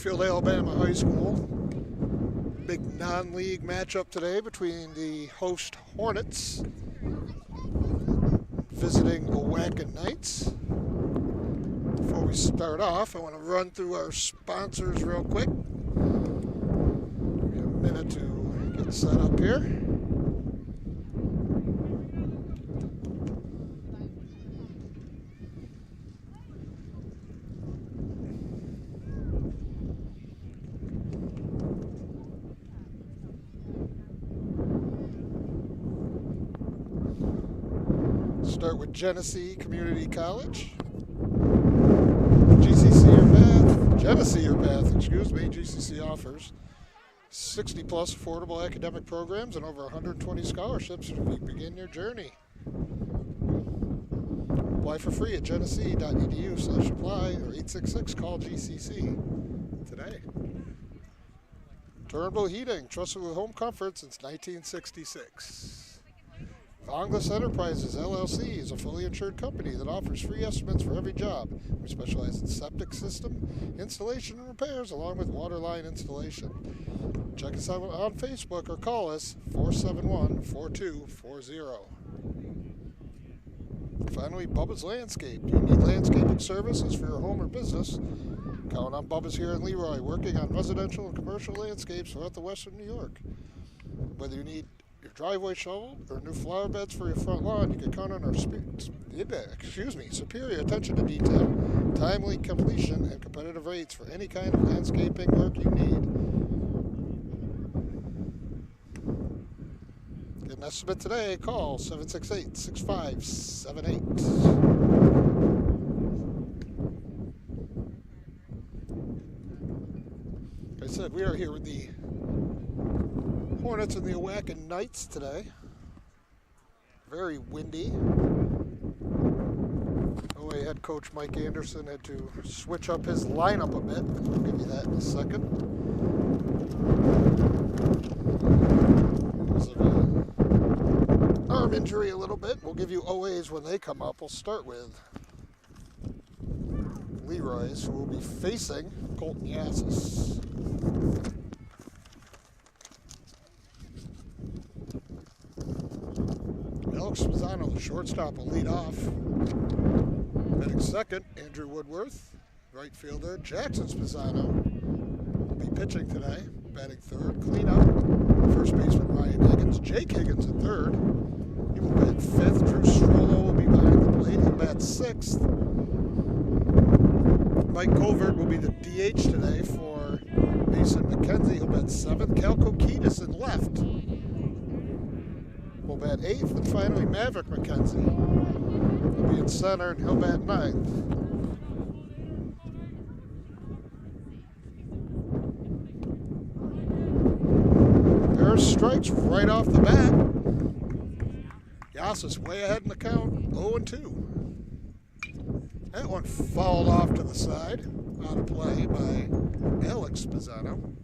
Oakfield-Alabama High School. Big non-league matchup today between the host Hornets visiting Owacken Knights. Before we start off, I want to run through our sponsors real quick. Give me a minute to get set up here. Start with Genesee Community College. GCC offers 60 plus affordable academic programs and over 120 scholarships as you begin your journey. Apply for free at genesee.edu/apply or 866-CALL-GCC today. Turnbull Heating, trusted with home comfort since 1966. Vonglis Enterprises, LLC is a fully insured company that offers free estimates for every job. We specialize in septic system installation and repairs along with water line installation. Check us out on Facebook or call us 471-4240. Finally, Bubba's Landscape. Do you need landscaping services for your home or business? Count on Bubba's here in Leroy, working on residential and commercial landscapes throughout the western New York. Whether you need your driveway shoveled or new flower beds for your front lawn, you can count on our superior attention to detail, timely completion, and competitive rates for any kind of landscaping work you need. Get an estimate today. Call 768-6578. Like I said, we are here with the Hornets and the Owacken Knights today. Very windy. OA head coach Mike Anderson had to switch up his lineup a bit. I'll give you that in a second. Because of an arm injury a little bit. We'll give you OAs when they come up. We'll start with Leroy's, who will be facing Colton Yassis. Alex Spizzano, the shortstop, will lead off. Batting second, Andrew Woodworth. Right fielder, Jackson Spizzano, will be pitching today. Batting third, cleanup. First baseman, Ryan Higgins. Jake Higgins at third. He will bat fifth. Drew Strollo will be behind the plate. He'll bat sixth. Mike Covert will be the DH today for Mason McKenzie. He'll bat seventh. Cal Kokitis in left will bat eighth, and finally Maverick McKenzie will be in center, and he'll bat ninth. There's strikes right off the bat. Yassis way ahead in the count, 0-2. That one fouled off to the side, out of play by Alex Spizzano.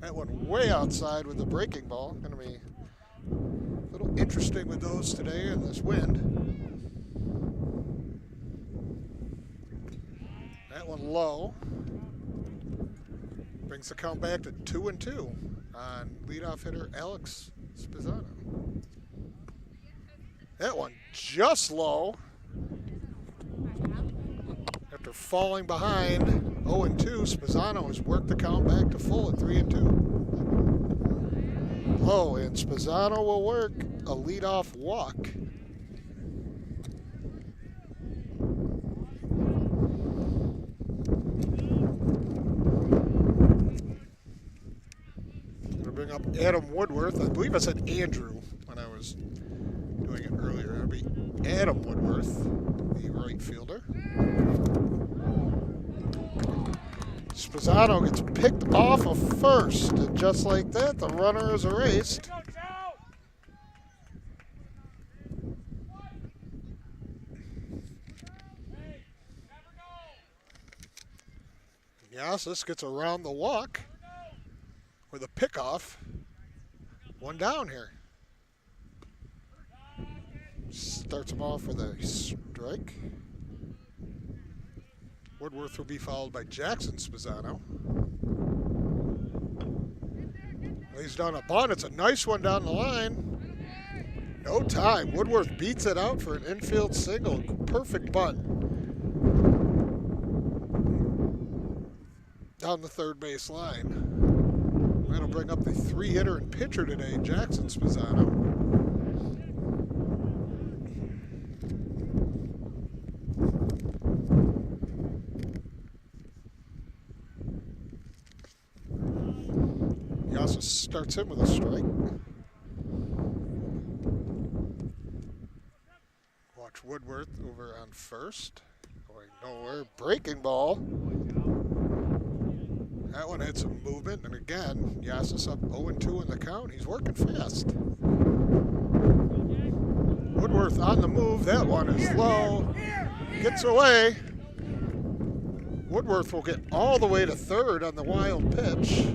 That one way outside with the breaking ball. Going to be a little interesting with those today in this wind. That one low. Brings the count back to 2-2 on leadoff hitter Alex Spizzano. That one just low. After falling behind 0-2, Spizzano has worked the count back to full at 3-2. Low, and Spizzano will work a leadoff walk. Going to bring up Adam Woodworth. I believe I said Andrew when I was doing it earlier. It'll be Adam Woodworth, the right fielder. Spizzano gets picked off of first, and just like that, the runner is erased. Yassis gets around the walk with a pickoff. One down here. Starts him off with a strike. Woodworth will be followed by Jackson Spezzano. Lays down a bunt. It's a nice one down the line. No time. Woodworth beats it out for an infield single. Perfect bunt. Down the third base line. That'll bring up the 3-hitter and pitcher today, Jackson Spezzano. He also starts him with a strike. Watch Woodworth over on first. Going nowhere. Breaking ball. That one had some movement, and again, Yasis up 0-2 in the count. He's working fast. Woodworth on the move. That one is low. Gets away. Woodworth will get all the way to third on the wild pitch.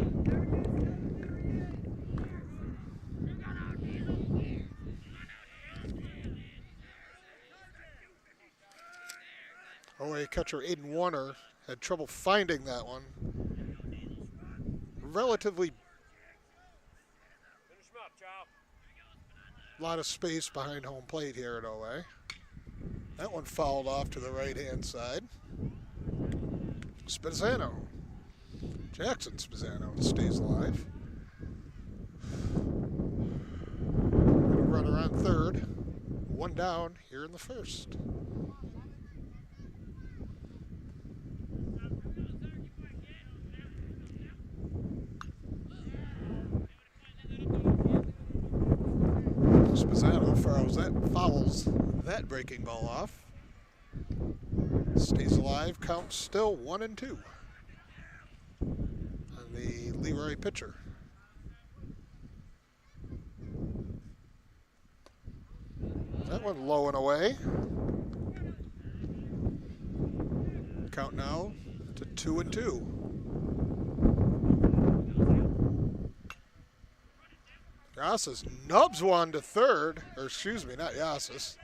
OA catcher Aiden Warner had trouble finding that one. Relatively a lot of space behind home plate here at OA. That one fouled off to the right-hand side. Spezzano. Jackson Spezzano stays alive. Runner on third. One down here in the first. Spezzano fouls that breaking ball off. Stays alive. Count still 1-2 on the Leroy pitcher. That one low and away. Count now to 2-2. Yasis nubs one to third, or excuse me, not Yasis.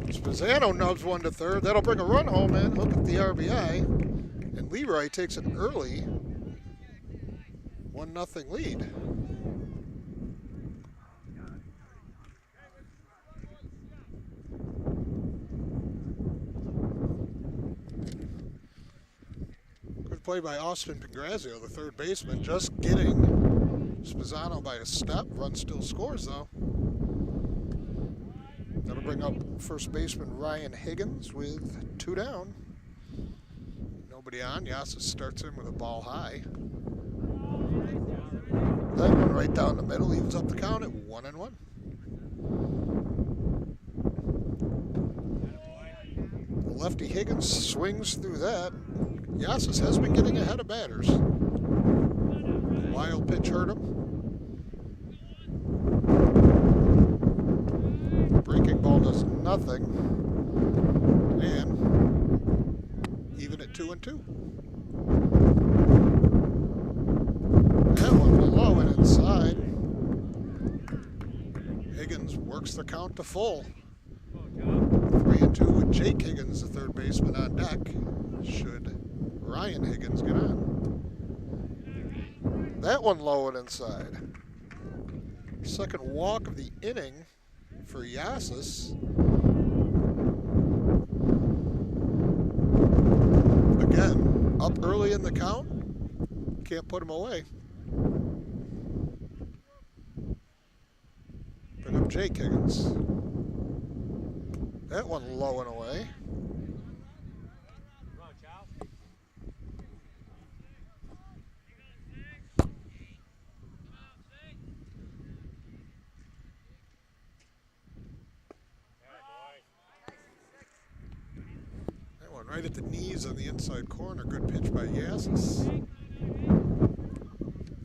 Spezzano nubs one to third. That'll bring a run home in. Look at the RBI. And Leroy takes an early 1-0 lead. Good play by Austin Pangrazio, the third baseman, just getting Spezzano by a step. Run still scores, though. That'll bring up first baseman Ryan Higgins with 2 down. Nobody on. Yasis starts him with a ball high. That one right down the middle evens up the count at 1-1. The lefty Higgins swings through that. Yasis has been getting ahead of batters. Wild pitch hurt him. Breaking ball does nothing. And even at 2-2. That one below and inside. Higgins works the count to full. 3-2 with Jake Higgins, the third baseman, on deck. Should Ryan Higgins get on. That one low and inside. Second walk of the inning for Yasis. Again, up early in the count. Can't put him away. Bring up Jake Higgins. That one low and away. Right at the knees on the inside corner. Good pitch by Yasis.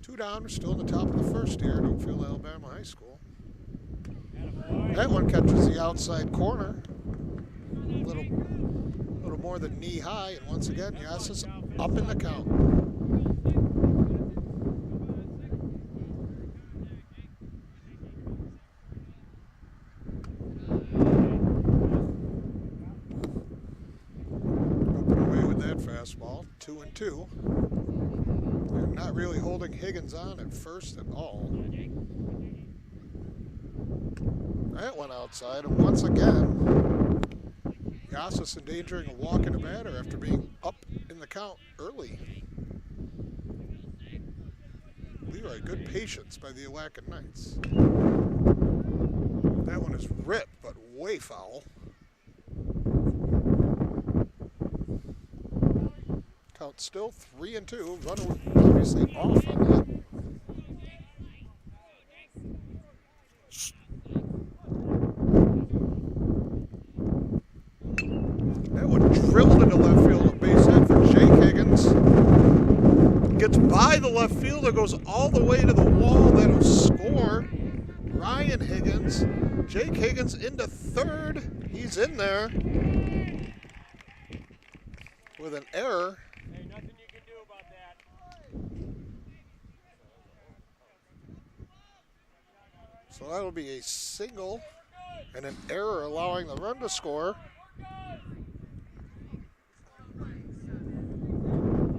2 down. We're still in the top of the first here at Oakfield-Alabama High School. That one catches the outside corner. A little more than knee high. And once again, Yasis up in the count. fastball, 2-2. They're not really holding Higgins on at first at all. That went outside, and once again, Yasis endangering a walk and a batter after being up in the count early. Leroy, good patience by the Awaken Knights. That one is ripped, but way foul. Count still 3-2. Runner obviously off on that. That one drilled into left field, a base hit for Jake Higgins. Gets by the left fielder, goes all the way to the wall. That'll score. Ryan Higgins. Jake Higgins into third. He's in there with an error. Hey, nothing you can do about that. So that'll be a single and an error allowing the run to score.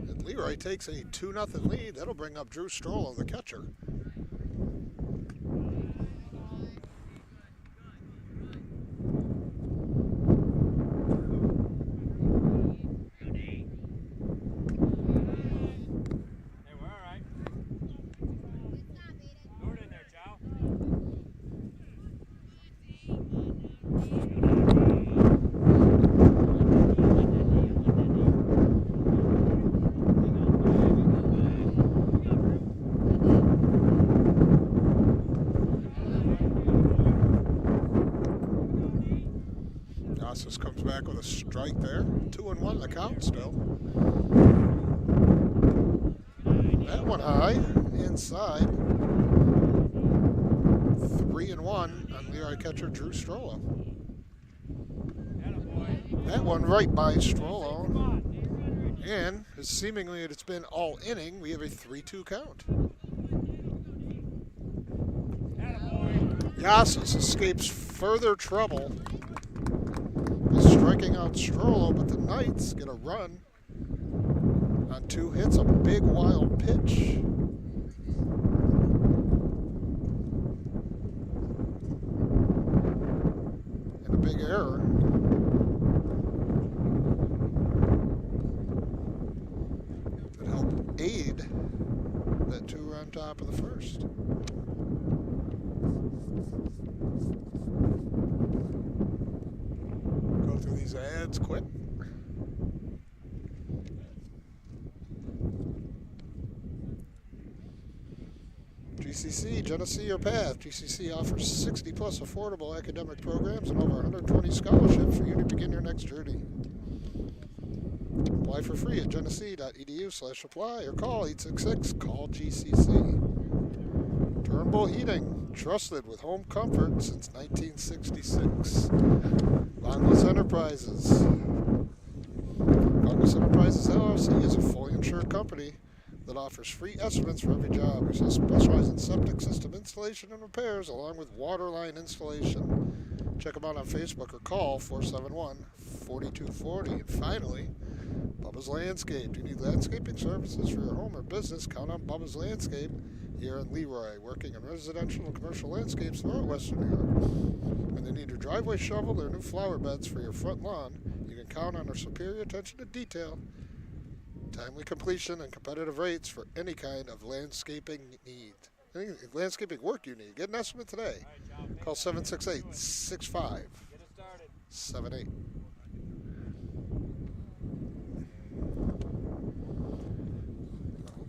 And Leroy takes a 2-0 lead. That'll bring up Drew Strollo, the catcher. Comes back with a strike there. 2-1 the count still. That one high, inside. 3-1 on Leroy catcher Drew Strollo. That one right by Strollo. And as seemingly it's been all inning, we have a 3-2 count. Yasis escapes further trouble. Striking out Strollo, but the Knights get a run on 2 hits, a big wild pitch. And a big error. That helped aid that 2-run top of the first. Through these ads quick. GCC, Genesee your path. GCC offers 60+ affordable academic programs and over 120 scholarships for you to begin your next journey. Apply for free at genesee.edu/apply or call 866-CALL-GCC. Turnbull Heating, trusted with home comfort since 1966. Longless Enterprises. Longless Enterprises LLC is a fully insured company that offers free estimates for every job. We specialize in septic system installation and repairs along with water line installation. Check them out on Facebook or call 471-4240. And finally, Bubba's Landscape. Do you need landscaping services for your home or business? Count on Bubba's Landscape here in Leroy, working on residential and commercial landscapes throughout Western New York. When they need your driveway shoveled or new flower beds for your front lawn, you can count on their superior attention to detail, timely completion, and competitive rates for any kind of landscaping need. Any landscaping work you need. Get an estimate today. Call 768-6578.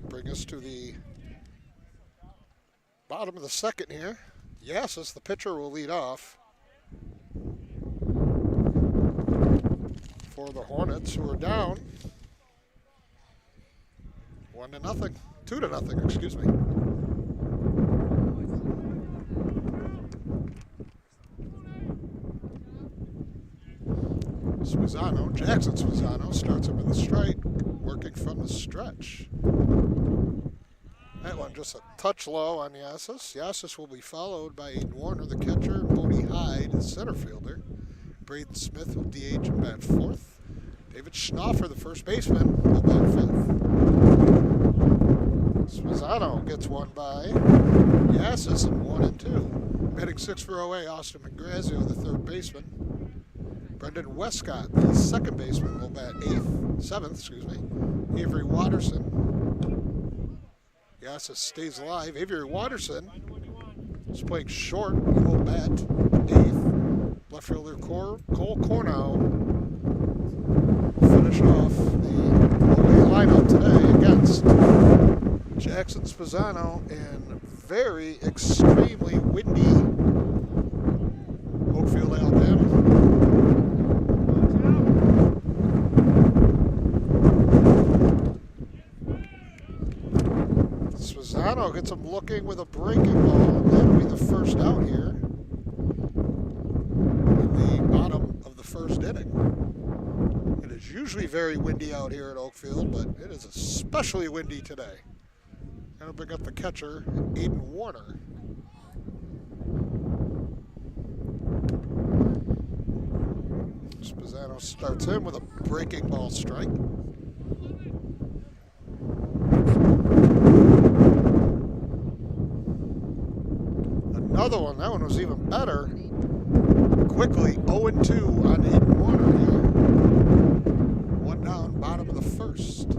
Bring us to the bottom of the second here. Yasis, the pitcher, will lead off for the Hornets, who are down 1-0, 2-0, excuse me. Swizzano, Jackson Swizzano, starts him with a strike, working from the stretch. That one just a touch low on Yasis. Yasis will be followed by Aiden Warner, the catcher, Bodie Hyde, the center fielder. Braden Smith will DH and bat fourth. David Schnoffer, the first baseman, will bat fifth. Spezzano gets one by Yassis in 1 and 2. Batting sixth for OA, Austin McGrazio, the third baseman. Brendan Westcott, the second baseman, will bat seventh. Avery Watterson. Yassis stays alive. Avery Watterson is playing short. He will bat eighth. Left fielder Cole Cornow will finish off the OA lineup today against Jackson Spezzano in very extremely windy Oakfield-Alabama. Spezzano gets him looking with a breaking ball. That'll be the first out here in the bottom of the first inning. It is usually very windy out here at Oakfield, but it is especially windy today. Going to bring up the catcher, Aiden Warner. Spezzano starts him with a breaking ball strike. Another one, that one was even better. Quickly, 0-2 on Aiden Warner here. One down, bottom of the first.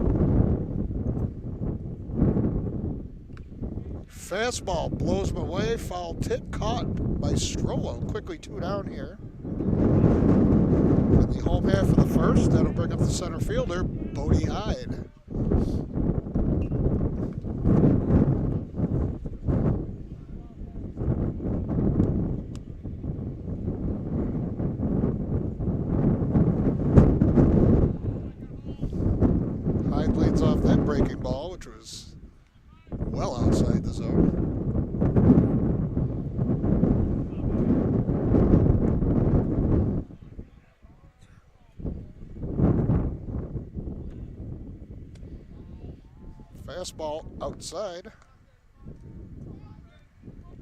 Fastball blows him away. Foul tip caught by Strollo. Quickly 2 down here. In the home half of the first, that'll bring up the center fielder, Bodie Hyde. Hyde leads off that breaking ball, which was well outside the zone. Fastball outside.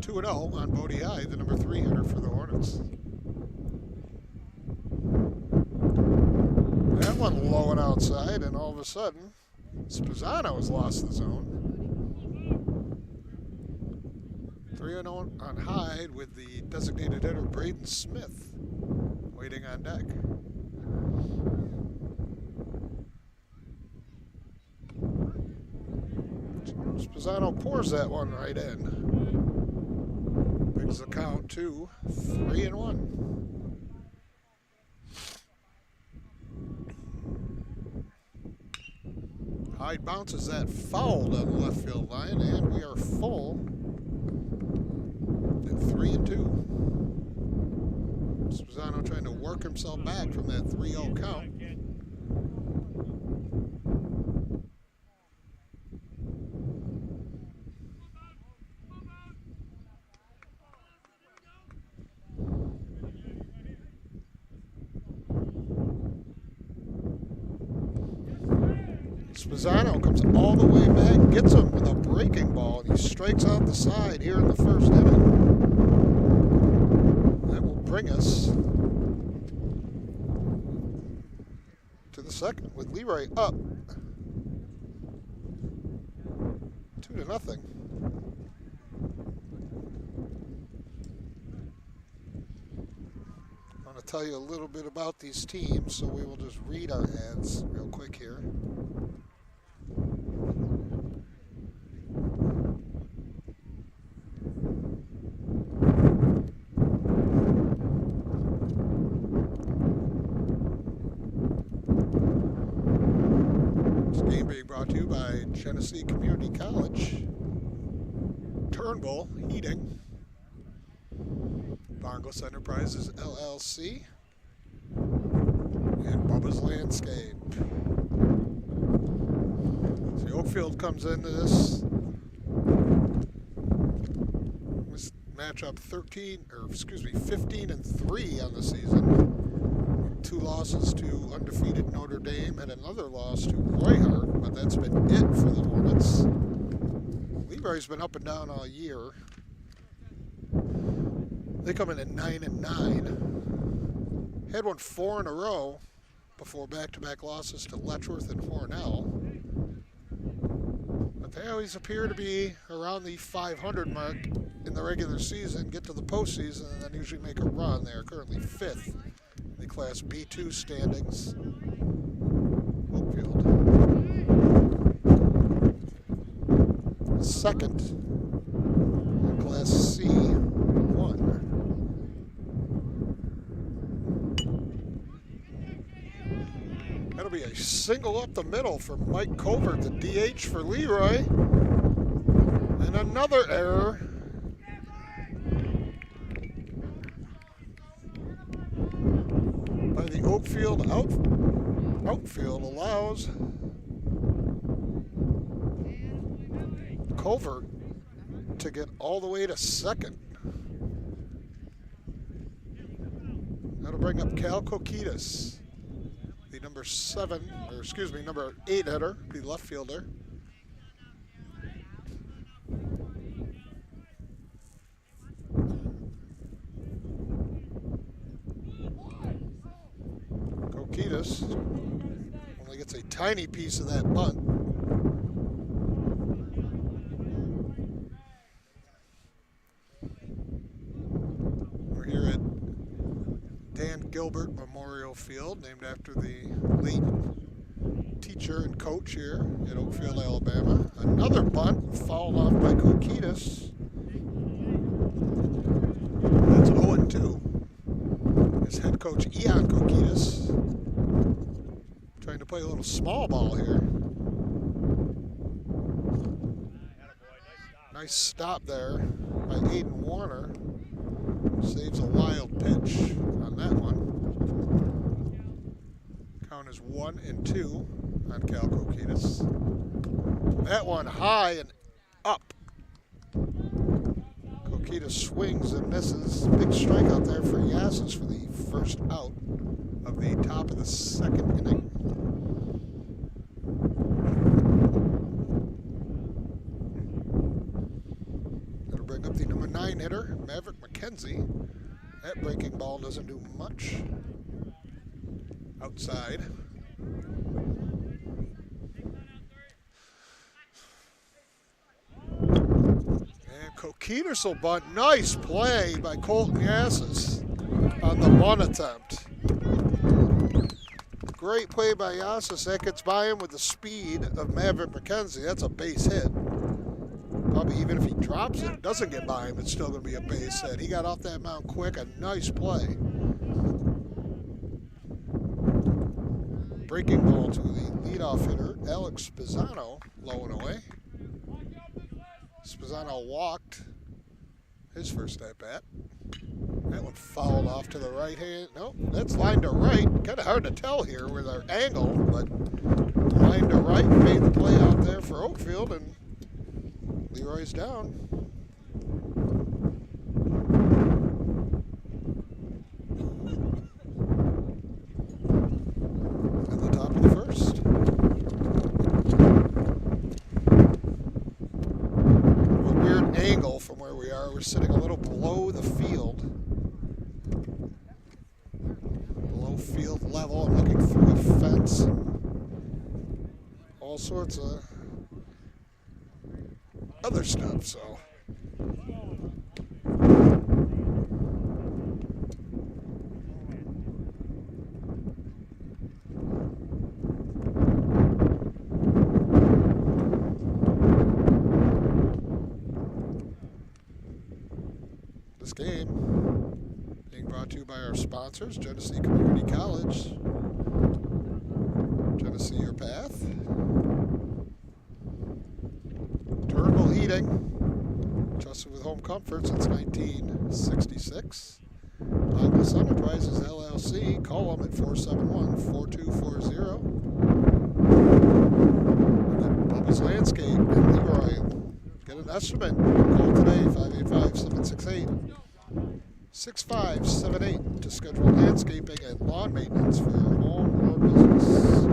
2-0 on Bodie Hyde, the number 3 hitter for the Hornets. That one low and outside, and all of a sudden, Spezzano has lost the zone. 3-0 on Hyde with the designated hitter Braden Smith waiting on deck. Spezzano pours that one right in. Brings the count to 3-1. Hyde bounces that foul down the left field line, and we are full at 3-2. Spezzano trying to work himself back from that 3-0 count. Spezzano comes all the way back, gets him with a breaking ball, and he strikes out the side here in the first inning. That will bring us to the second with Leroy up 2-0. I want to tell you a little bit about these teams, so we will just read our ads real quick here. Brought to you by Genesee Community College, Turnbull Heating, Bongos Enterprises LLC, and Bubba's Landscape. So Oakfield comes into this matchup 15-3 on the season. 2 losses to undefeated Notre Dame and another loss to Roy Hart, but that's been it for the Hornets. Leroy's been up and down all year. They come in at 9-9. Had won 4 in a row before back-to-back losses to Letchworth and Hornell. But they always appear to be around the 500 mark in the regular season, get to the postseason, and then usually make a run. They are currently 5th in the Class B2 standings. Oakfield. 2nd in Class C1. That'll be a single up the middle for Mike Covert, the DH for Leroy. And another error. By the Oakfield outfield allows Covert to get all the way to 2nd. That'll bring up Cal Kokitas, the number 8 hitter, the left fielder. Kokitas only gets a tiny piece of that bunt. We're here at Dan Gilbert Memorial Field, named after the late teacher and coach here at Oakfield-Alabama. Another bunt fouled off by Kokitas. That's 0-2. His head coach Ian Kokitas trying to play a little small ball here. Nice stop there by Aiden Warner. Saves a wild pitch on that one. Count is 1-2 on Cal Kokitas. That one high and up. Kokitas swings and misses. Big strikeout there for Yassis for the first out of the top of the 2nd inning. That'll bring up the number 9 hitter, Maverick McKenzie. That breaking ball doesn't do much outside. And Kokitas will bunt. Nice play by Colton Yassis on the bunt attempt. Great play by Yassis. That gets by him with the speed of Maverick McKenzie. That's a base hit. Probably even if he drops it, doesn't get by him, it's still going to be a base hit. He got off that mound quick. A nice play. Breaking ball to the leadoff hitter, Alex Spizzano, low and away. Spizzano walked his first at bat. That one fouled off to the right hand. Nope, that's line to right. Kind of hard to tell here with our angle, but line to right made the play out there for Oakfield, and Leroy's down. At the top of the first. A weird angle from where we are. We're sitting a little below the field. Below field level. I'm looking through a fence. All sorts of other stuff, so. This game being brought to you by our sponsors, Genesee Community College, Genesee Your Path, Turnbull Heating, trusted with home comfort since 1966. Douglas Enterprises LLC, call them at 471-4240. And then Bubba's Landscape in Leroy. Get an estimate. Call today, 585-768-6578 to schedule landscaping and lawn maintenance for your home or business.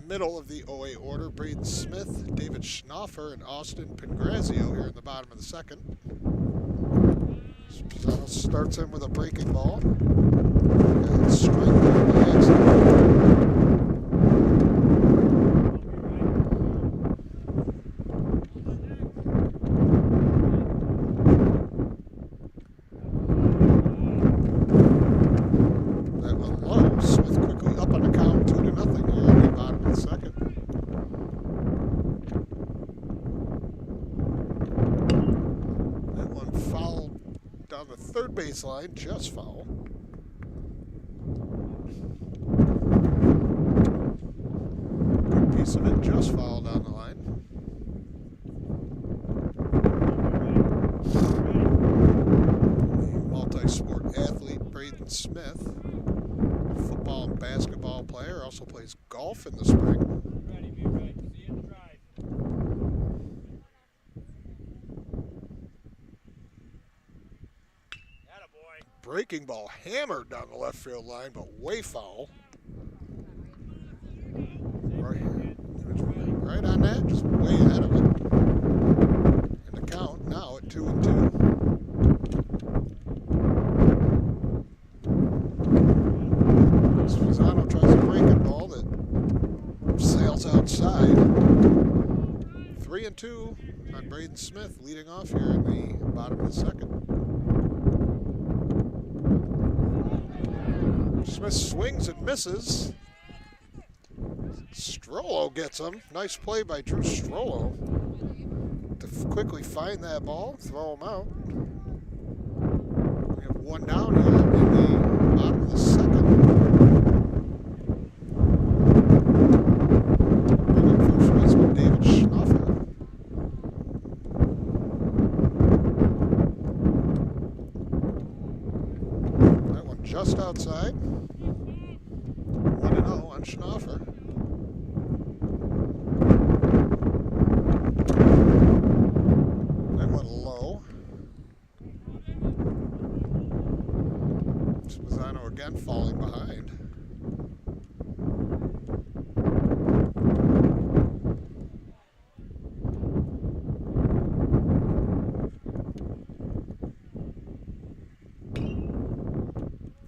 middle of the OA order, Braden Smith, David Schnoffer, and Austin Pingrazio here in the bottom of the second. Pisano starts in with a breaking ball. And strike one by accident. Third baseline, just foul. Good piece of it, just foul down the line. The multi-sport athlete Braden Smith, football and basketball player, also plays golf in the spring. Ready, be ready. See you in the drive. Breaking ball hammered down the left field line, but way foul. Right on that, just way ahead of it. And the count now at 2-2. Pisano tries a breaking ball that sails outside. 3-2 on Braden Smith, leading off here in the bottom of the second. Smith swings and misses. Strollo gets him. Nice play by Drew Strollo to quickly find that ball, throw him out. We have one down here in the bottom of the second. Bring up first baseman David Schnoffer. That one just outside. 1-0 on Schnoffer. That went low. Pisano again falling behind.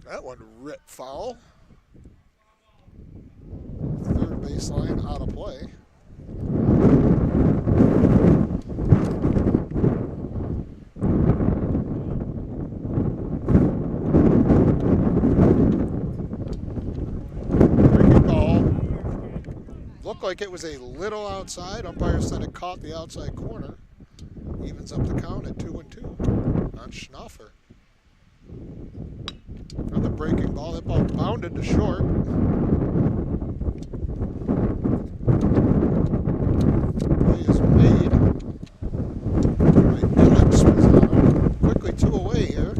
That one ripped foul. Third baseline out of play. Breaking ball. Looked like it was a little outside. Umpire said it caught the outside corner. Evens up the count at 2-2 on Schnoffer. Another breaking ball. That ball bounded to short. Play is made by Alex Pisano. Quickly 2 away here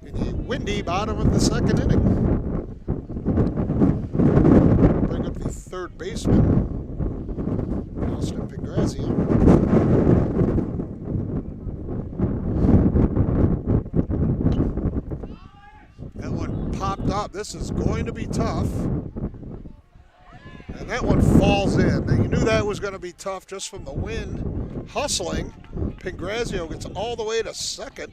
in the windy bottom of the second inning. Bring up the third baseman, Austin Pingrazio. Popped up. This is going to be tough. And that one falls in. Now, you knew that was going to be tough just from the wind hustling. Pingrazio gets all the way to second.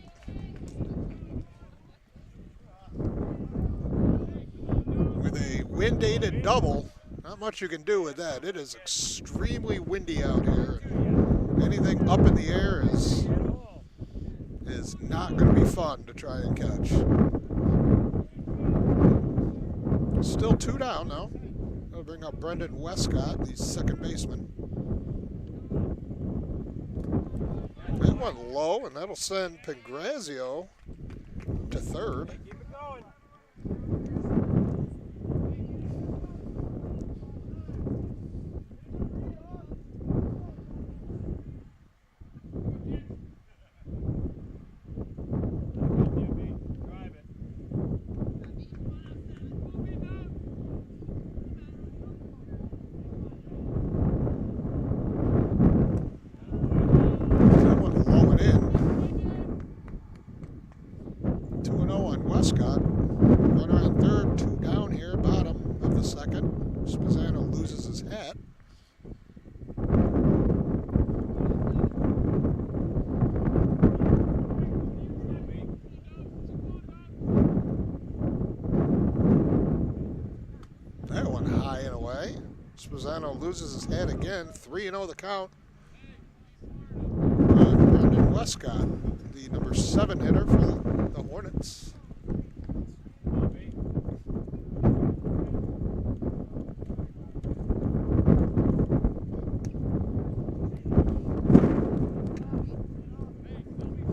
With a wind-aided double, not much you can do with that. It is extremely windy out here. Anything up in the air is not going to be fun to try and catch. Still 2 down now. That'll bring up Brendan Westcott, the second baseman. That went low, and that'll send Pingrazio to third. Keep it going. Drive it. Westcott. Runner on third, 2 down here, bottom of the second. Spezzano loses his hat. That one high and away. Spezzano loses his hat again. 3-0 the count. Brendan Westcott, the number 7 hitter for the Hornets.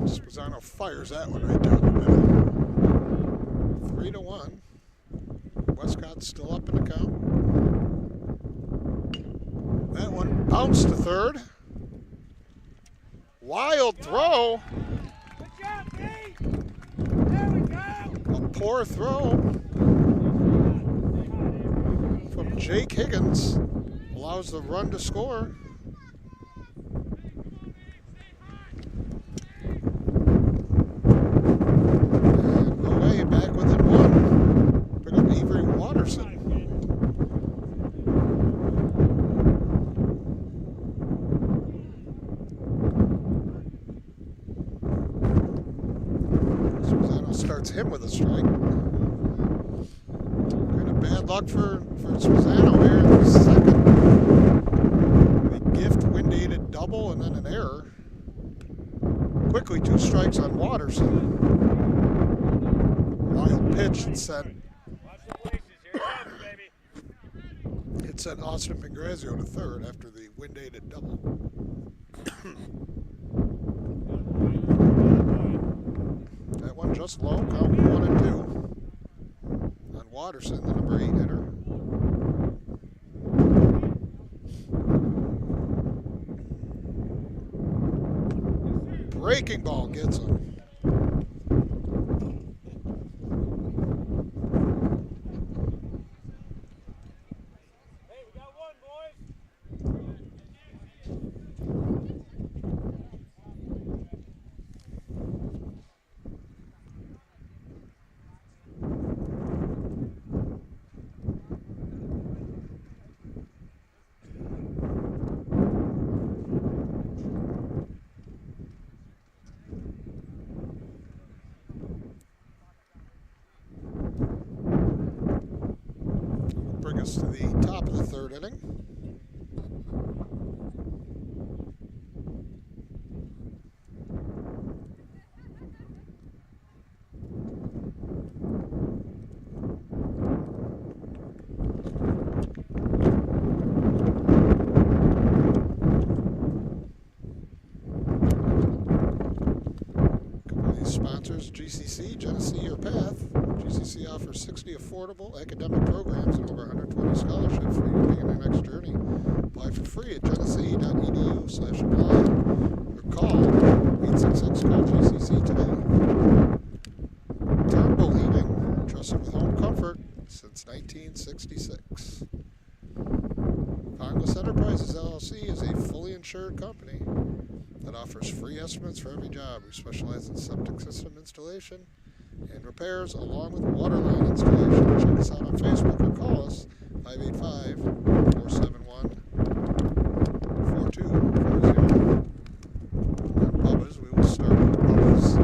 Spezzano fires that one right down the middle. 3-1. Westcott's still up in the count. That one bounced to third. Wild throw. Good job, B. There we go. A poor throw from Jake Higgins. Allows the run to score. And away, back within one. Pick up Avery Watterson. Starts him with a strike. Kind of bad luck for Spezzano here in the second. The gift wind-aided double and then an error. Quickly 2 strikes on Watterson. Wild pitch and sent. Watch the places. Here it comes, baby. It sent Austin Pingrazio to third after the wind-aided double. That one just low, count 1-2 on Watterson, the number 8 hitter. Breaking ball gets him. Hey, we got one, boys. Bring us to the top of the third inning. Sponsors GCC, Genesee Your Path. GCC offers 60 affordable academic programs and over 120 scholarships for you to begin your next journey. Apply for free at genesee.edu/apply or call 866-CALL-GCC today. Turnbull Heating, trusted with home comfort since 1966. Congress Enterprises LLC is a fully insured company that offers free estimates for every job. We specialize in septic system installation and repairs along with water line installation. Check us out on Facebook or call us 585-471-4240. On Bubba's, we will start with Bubba's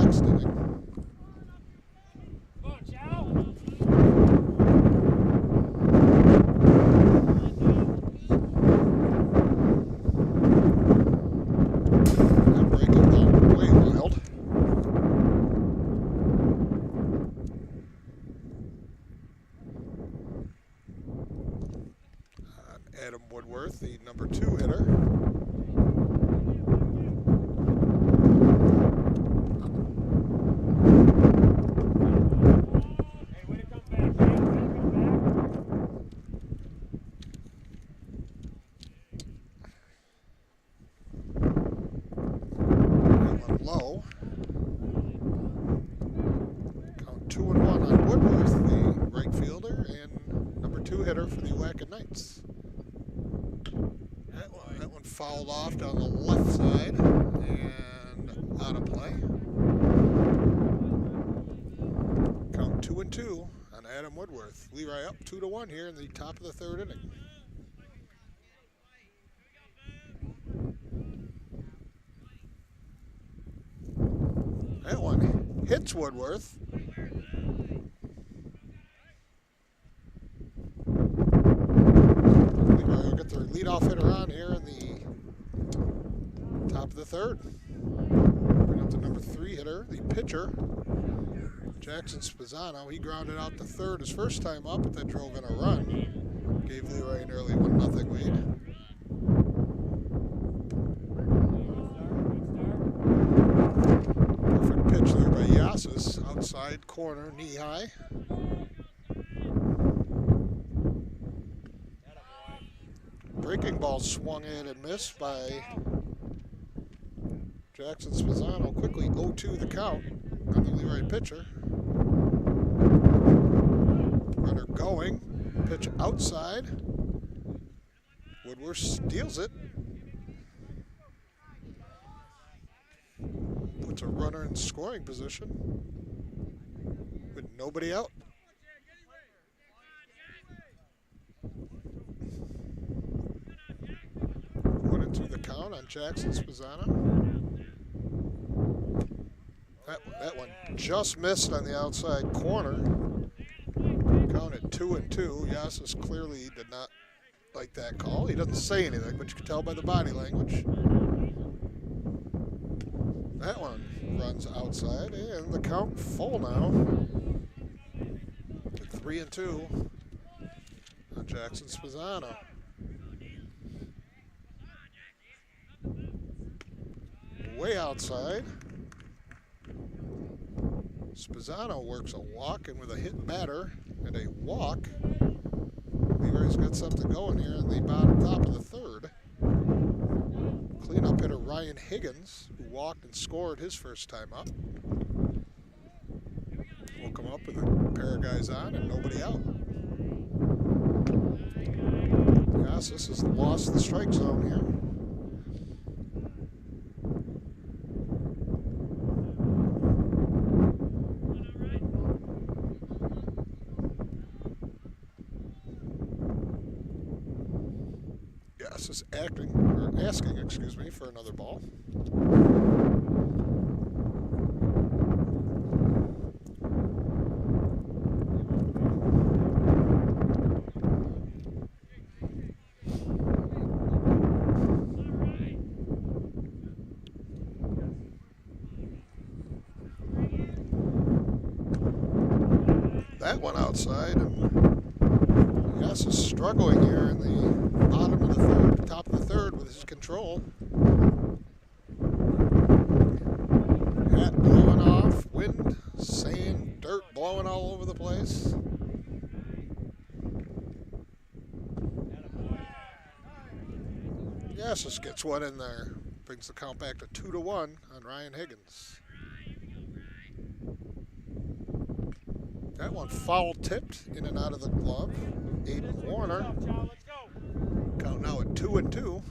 next inning. Come on, Chow. Breaking ball way wild. Adam Woodworth, the number 2 hitter. Hey, way to come back, Jake. Way to come That one low. Count 2-1 on Woodworth, the right fielder and number 2 hitter for the Wacken Knights. That one fouled off down the left side and out of play. Count 2-2 on Adam Woodworth. Leroy up 2-1 here in the top of the third inning. That one hits Woodworth. Leroy will get their leadoff hitter on here in the top of the third. Bring up the number 3 hitter, the pitcher, Jackson Spezzano. He grounded out to third his first time up, but that drove in a run. Gave Leroy an early 1-0 lead. Perfect pitch there by Yasis, outside corner, knee high. Breaking ball swung in and missed by Jackson Spezzano. Quickly 0-2 the count on the Leroy pitcher. Runner going, pitch outside. Woodworth steals it. Puts a runner in scoring position with nobody out. One and 2 the count on Jackson Spezzano. That one just missed on the outside corner. Counted 2-2. Yasis clearly did not like that call. He doesn't say anything, but you can tell by the body language. That one runs outside, and the count full now. 3-2 on Jackson Spezzano. Way outside. Spezzano works a walk, and with a hit batter and a walk, Leroy's got something going here in the top of the third. Cleanup hitter Ryan Higgins, who walked and scored his first time up, will come up with a pair of guys on and nobody out. Yes, this has lost the strike zone here. Is asking, excuse me, for another ball. That one outside, and Yes is struggling here in the bottom of the third, top of the third with his control. Hat blowing off, wind, sand, dirt blowing all over the place. Yes, this gets one in there. Brings the count back to 2-1 on Ryan Higgins. That one foul tipped in and out of the glove. Aiden Warner. Count now at 2-2.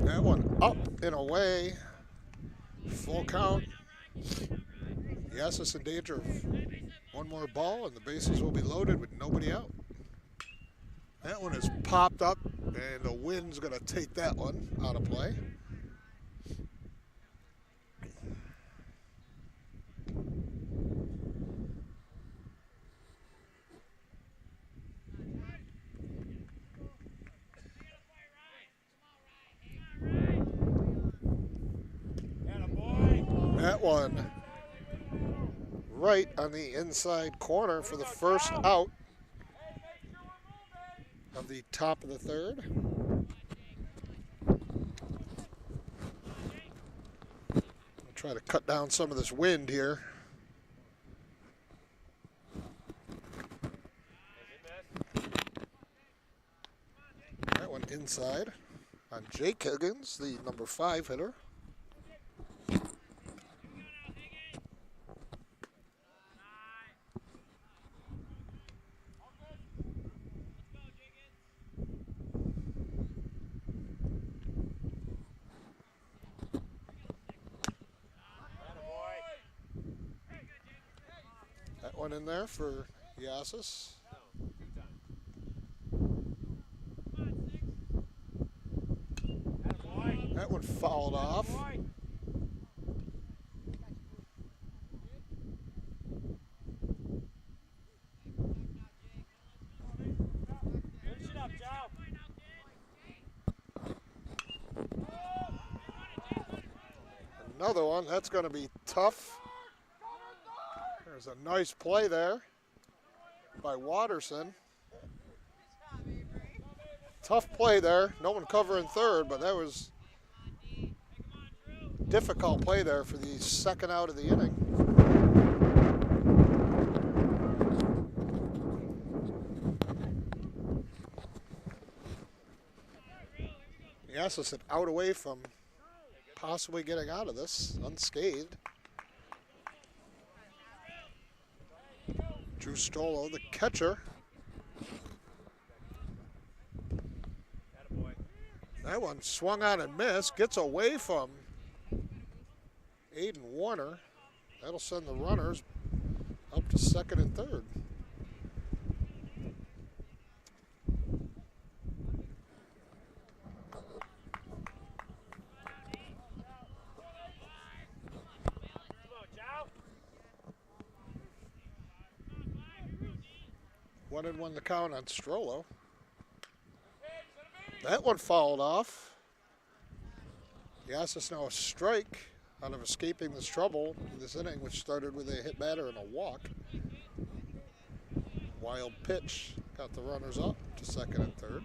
That one up and away. Full count. Yes, it's in danger of one more ball, and the bases will be loaded with nobody out. That one is popped up, and the wind's going to take that one out of play. That one right on the inside corner for the first out of the top of the third. I'll try to cut down some of this wind here. That one inside on Jake Higgins, the number 5 hitter. one in there for Yasis. That one fouled off. Another one, that's going to be tough. There's a nice play there by Watterson. Tough play there. No one covering third, but that was difficult play there for the second out of the inning. Yes, it's an out away from possibly getting out of this unscathed. Drew Stolo, the catcher. That one swung on and missed. Gets away from Aiden Warner. That'll send the runners up to second and third. One and one the count on Strollo. That one fouled off. Yes, it's now a strike out of escaping this trouble in this inning, which started with a hit batter and a walk. Wild pitch got the runners up to second and third.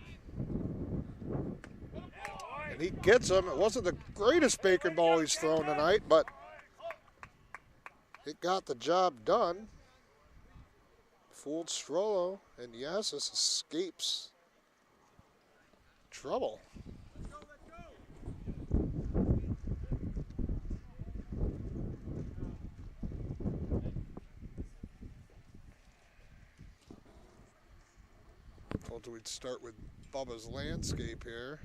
And he gets them. It wasn't the greatest bacon ball he's thrown tonight, but it got the job done. Fooled Strollo, and Yasis escapes trouble. Told you we'd start with Bubba's Landscape here.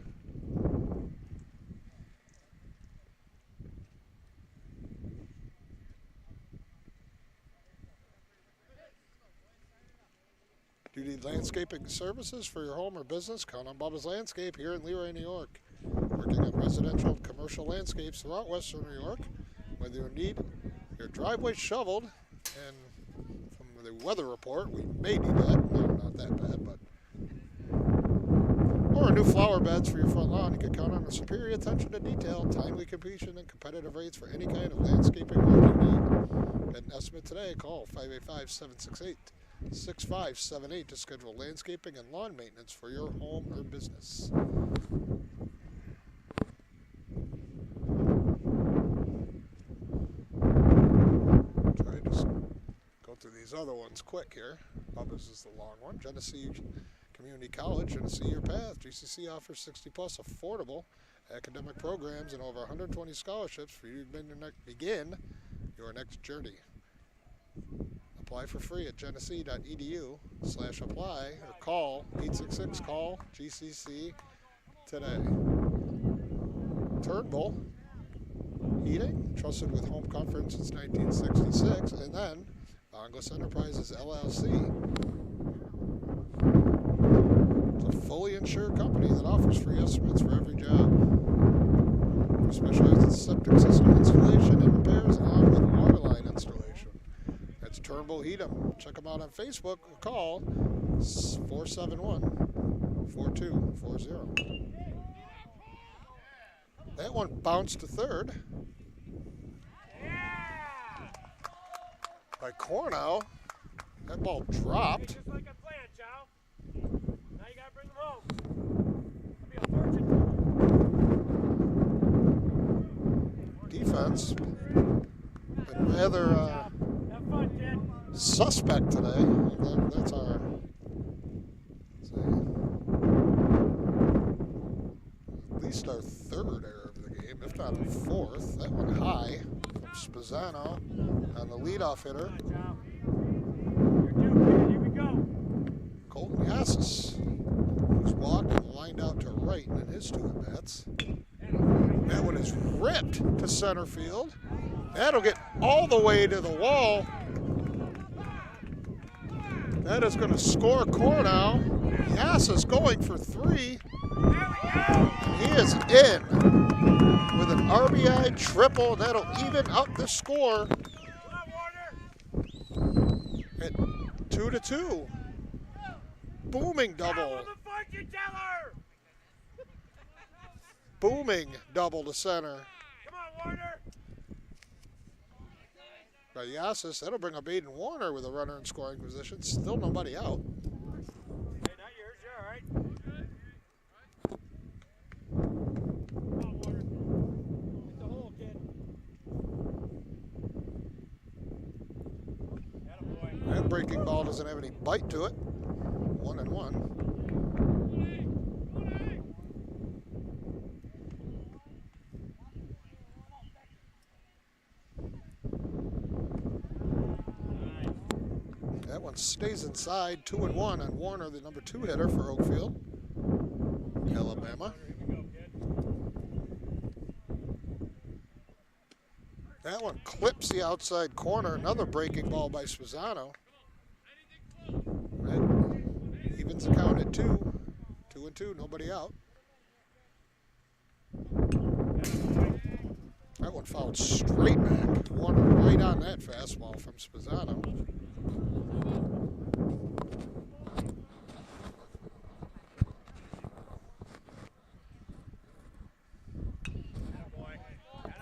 Do you need landscaping services for your home or business? Count on Bubba's Landscape here in Leroy, New York. Working on residential and commercial landscapes throughout Western New York. Whether you need your driveway shoveled, and from the weather report, we may need that. No, not that bad, but. Or new flower beds for your front lawn. You can count on a superior attention to detail, timely completion, and competitive rates for any kind of landscaping work you need. Get an estimate today. Call 585-768-6578 to schedule landscaping and lawn maintenance for your home or business. Try to go through these other ones quick here. Bubba's is the long one. Genesee Community College, Genesee Your Path. GCC offers 60-plus affordable academic programs and over 120 scholarships for you to begin your next journey. Apply for free at genesee.edu/apply or call 866-CALL-GCC today. Turnbull Heating, trusted with home comfort since 1966, and then Bongos Enterprises LLC. It's a fully insured company that offers free estimates for every job. We specialize in septic system installation and repairs along with water line installation. That's Turnbull Heating. Check them out on Facebook or call 471-4240. That one bounced to third by Cornell. That ball dropped. Just like I planned, Chow. Now you gotta bring them home. That'll be a fortune. Defense been rather Have fun, kid. suspect today. That's our. At least our third error of the game, if not our fourth. That one high from Spezzano on the leadoff hitter. Chow. You're due, kid. Here we go. Colton Yassis, who's walked and lined out to right in his two at-bats. That one is ripped to center field. That'll get all the way to the wall. That is going to score Cornell. Yass is going for 3. He is in with an RBI triple. That'll even up the score at 2-2. Booming double. Booming double to center. Come on, Warner. By Yassis, that'll bring up Aiden Warner with a runner in scoring position. Still nobody out. Hey, not yours. You're all right. Come on, Warner. Hit the hole, kid. Attaboy. That breaking ball doesn't have any bite to it. 1-1. That one stays inside. 2-1 on Warner, the number 2 hitter for Oakfield, Alabama. That one clips the outside corner. Another breaking ball by Spezzano. That evens the count at 2. 2-2, nobody out. That one fouled straight back. Warner right on that fastball from Spezzano.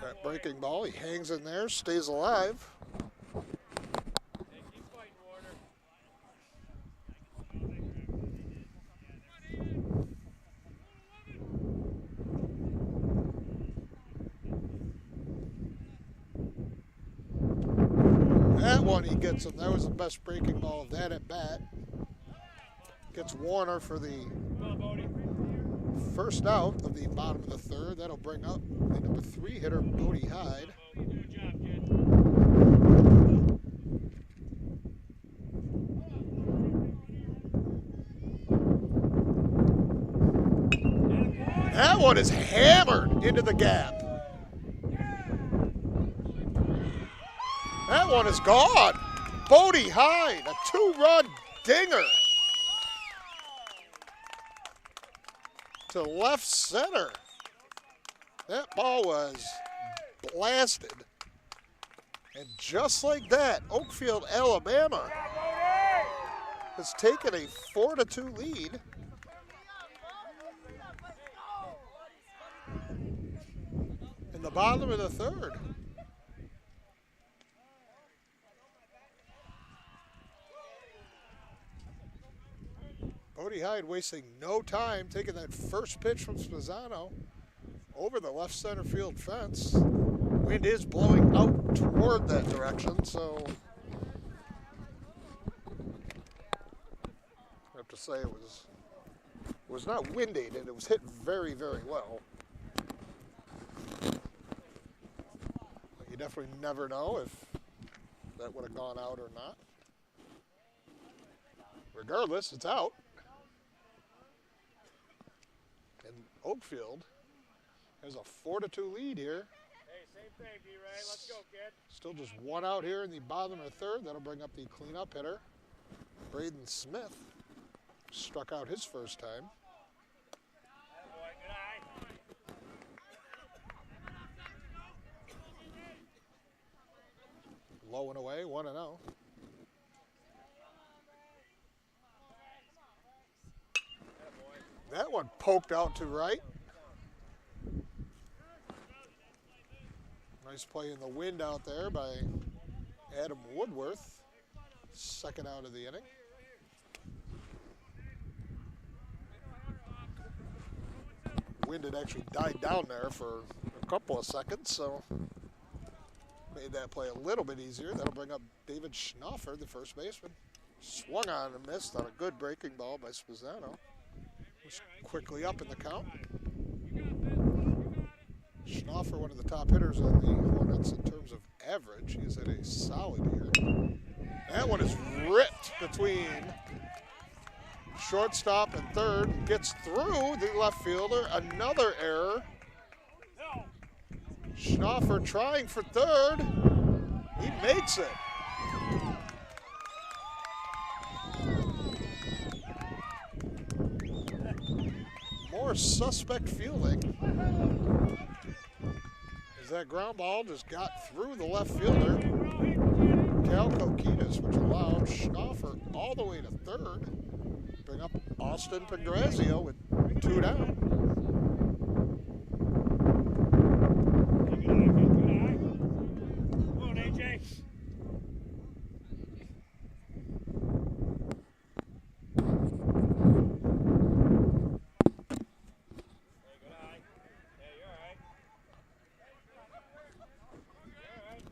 That breaking ball, he hangs in there, stays alive. Hey, keep fighting, Warner. That one he gets him. That was the best breaking ball of that at bat. Gets Warner for the Come on, Bodie. first out of the bottom of the third. That'll bring up the number 3 hitter, Bodie Hyde. Good job, kid. That one is hammered into the gap. That one is gone. Bodie Hyde, a 2-run dinger to left center. That ball was blasted. And just like that, Oakfield-Alabama has taken a 4-2 lead. In the bottom of the third. Bodie Hyde wasting no time, taking that first pitch from Spezzano over the left center field fence. Wind is blowing out toward that direction, so I have to say it was not winded, and it was hit very, very well. You definitely never know if that would have gone out or not. Regardless, it's out. And Oakfield has a 4-2 lead here. Hey, same thing, D-Ray. Let's go, kid. Still just one out here in the bottom of the third. That'll bring up the cleanup hitter, Braden Smith. Struck out his first time. Attaboy, good eye. Low and away, 1-0. That one poked out to right. Nice play in the wind out there by Adam Woodworth. Second out of the inning. Wind had actually died down there for a couple of seconds, so made that play a little bit easier. That'll bring up David Schnoffer, the first baseman. Swung on and missed on a good breaking ball by Spezzano. Was quickly up in the count. Schnoffer, one of the top hitters on the Hornets in terms of average. He's had a solid year. That one is ripped between shortstop and third. Gets through the left fielder. Another error. Schnoffer trying for third. He makes it. more suspect fielding. As that ground ball just got through the left fielder, Cal Coquitas, which allowed Schnaufer all the way to third. Bring up Austin Pangrazio with 2 down. Come on, AJ.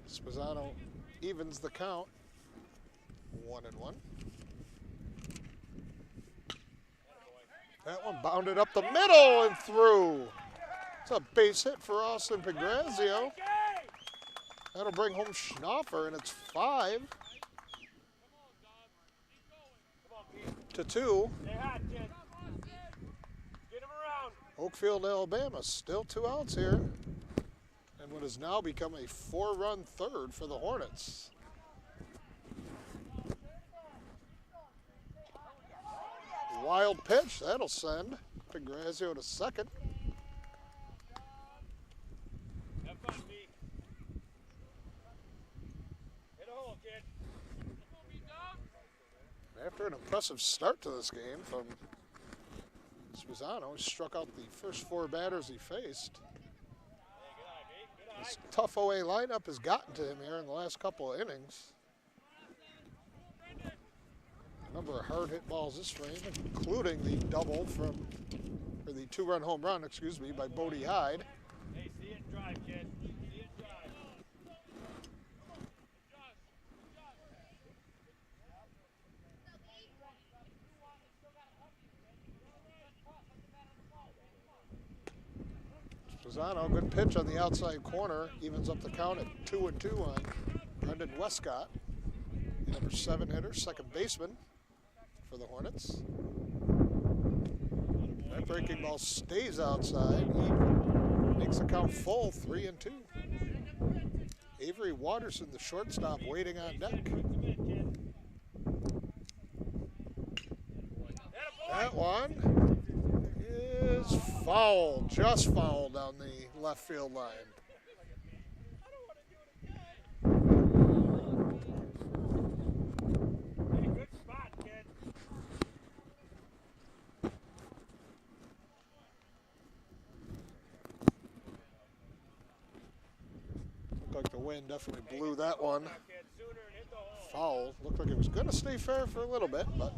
Spezzano evens the count, 1-1. That one bounded up the middle and through. It's a base hit for Austin Pangrazio. That'll bring home Schnaufer, and it's 5-2. Stay hot, kid. Get him around. Oakfield-Alabama still 2 outs here. And what has now become a 4-run third for the Hornets. Wild pitch, that'll send Pangrazio to second. Have fun, B. Hit a hole, kid. After an impressive start to this game from Spezzano, he struck out the first 4 batters he faced. This tough OA lineup has gotten to him here in the last couple of innings. A number of hard hit balls this frame, including the double or the 2-run home run, excuse me, by Bodie Hyde. Hey, see it and drive, kid. See it and drive. Spezzano, good pitch on the outside corner, evens up the count at 2-2 on Brendan Westcott, the number 7 hitter, second baseman for the Hornets. That breaking ball stays outside. He makes the count full, 3-2. Avery Watterson, the shortstop, waiting on deck. That one is foul, just foul down the left field line. Hey, good spot, kid. Looked like the wind definitely blew that one foul. Looked like it was going to stay fair for a little bit, but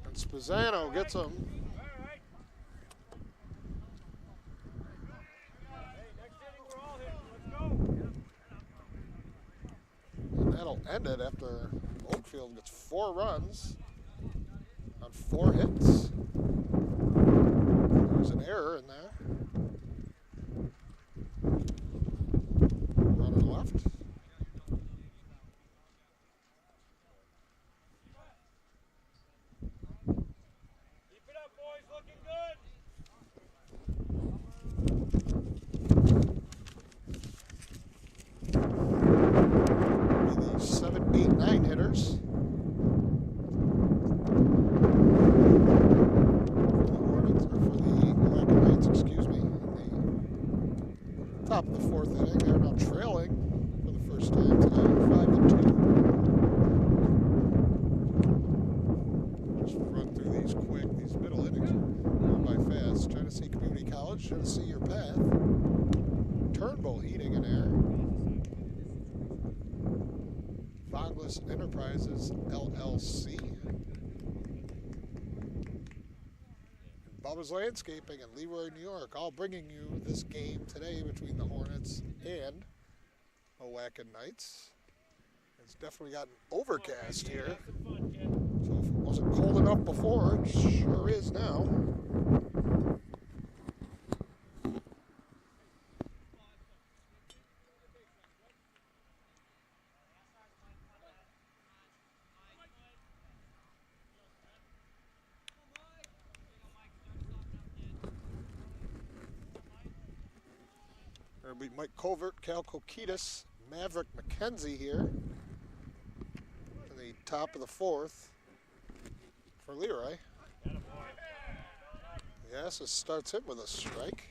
and Spezzano gets him. And that'll end it after Oakfield gets 4 runs on 4 hits. There's an error in there. Runner left. Keep it up, boys. Looking good. The 7, 8, 9 hitters. Top of the 4th inning. They're now trailing for the first time today, 5-2. Just run through these quick. These middle innings are going by fast. Genesee Community College, Genesee Your Path. Turnbull Heating and Air. Vonglis Enterprises, LLC. Bubba's Landscaping in Leroy, New York, all bringing you this game today between the Hornets and Owacken Knights. It's definitely gotten overcast here. So if it wasn't cold enough before, it sure is now. There'll be Mike Covert, Cal Coquitas, Maverick McKenzie here in the top of the 4th for Leroy. Yes, it starts him with a strike.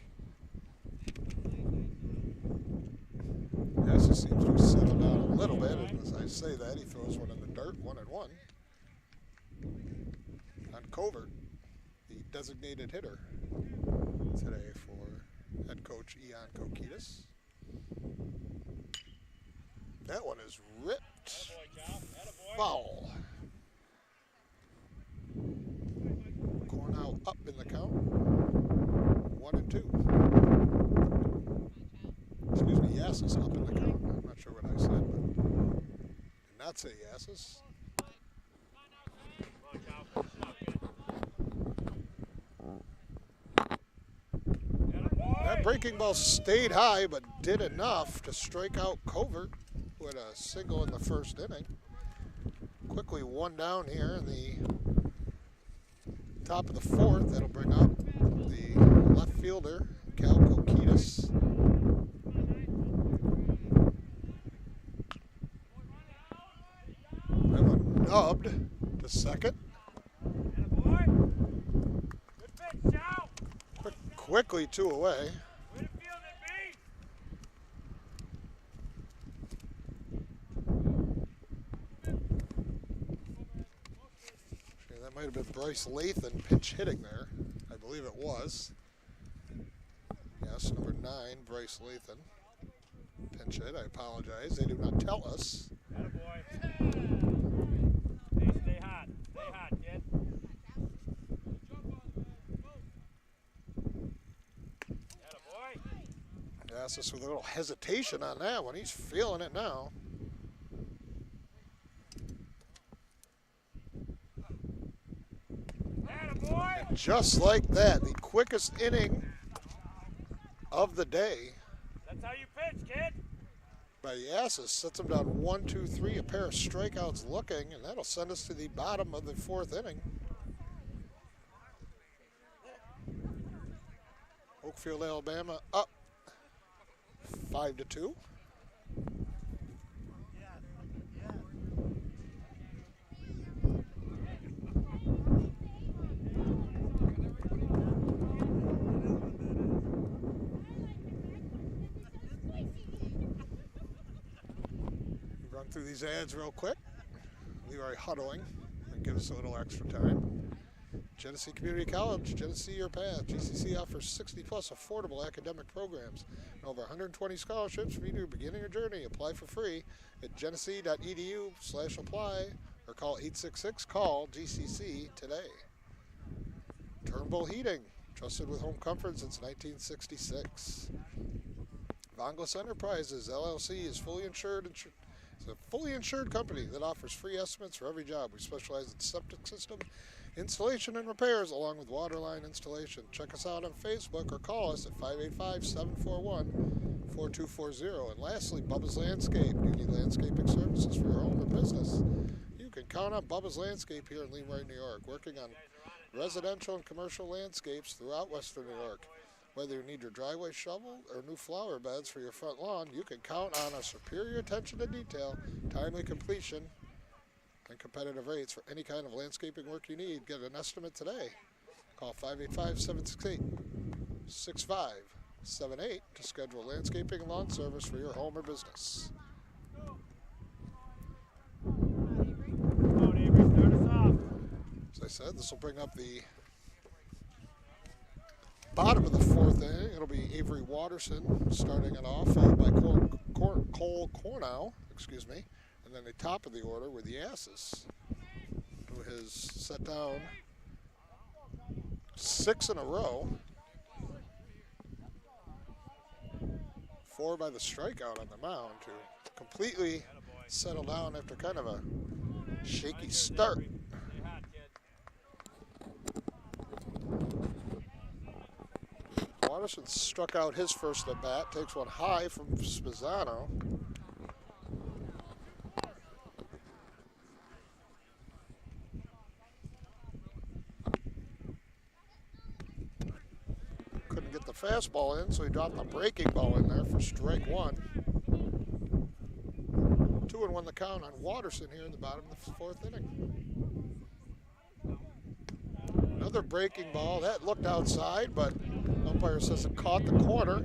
Yes, it seems to have settled down a little bit, and as I say that, he throws one in the dirt, 1-1. On Covert, the designated hitter today for head coach Ian Kokitis. That one is ripped. Foul. Cornell up in the count. 1-2. Excuse me, Yassis up in the count. I'm not sure what I said, but did not say Yassis. That breaking ball stayed high, but did enough to strike out Covert with a single in the first inning. Quickly one down here in the top of the fourth. That'll bring up the left fielder, Cal Kokitis. That one nubbed to second. Quickly 2 away. That might have been Bryce Lathan pinch hitting there. I believe it was. Yes, number 9, Bryce Lathan. Pinch hit, I apologize. They do not tell us. Stay hot. Stay hot, kid. Yassis with a little hesitation on that one. He's feeling it now. And just like that, the quickest inning of the day. That's how you pitch, kid. By Yassis sets him down 1-2-3, a pair of strikeouts looking, and that'll send us to the bottom of the fourth inning. Oakfield-Alabama up 5-2. Run through these ads real quick. Leroy huddling and give us a little extra time. Genesee Community College, Genesee Your Path. GCC offers 60-plus affordable academic programs and over 120 scholarships for you to beginning your journey. Apply for free at genesee.edu/apply or call 866-CALL-GCC today. Turnbull Heating, trusted with home comfort since 1966. Vonglas Enterprises, LLC is fully insured. It's a fully insured company that offers free estimates for every job. We specialize in septic system installation and repairs along with water line installation. Check us out on Facebook or call us at 585-741-4240. And lastly, Bubba's Landscape. You need landscaping services for your home or business. You can count on Bubba's Landscape here in Leroy, New York, working on residential and commercial landscapes throughout Western New York. Whether you need your driveway shoveled or new flower beds for your front lawn, you can count on our superior attention to detail, timely completion, and competitive rates for any kind of landscaping work you need. Get an estimate today. Call 585-768-6578 to schedule landscaping and lawn service for your home or business. As I said, this will bring up the bottom of the fourth inning. It'll be Avery Watterson starting it off, followed by Cole Cornow, and then the top of the order with the Yassis, who has set down 6 in a row. 4 by the strikeout on the mound to completely settle down after kind of a shaky start. Watterson struck out his first at bat, takes one high from Spizzano. Couldn't get the fastball in, so he dropped the breaking ball in there for strike 1. 2-1 the count on Watterson here in the bottom of the fourth inning. Another breaking ball. That looked outside, but umpire says it caught the corner.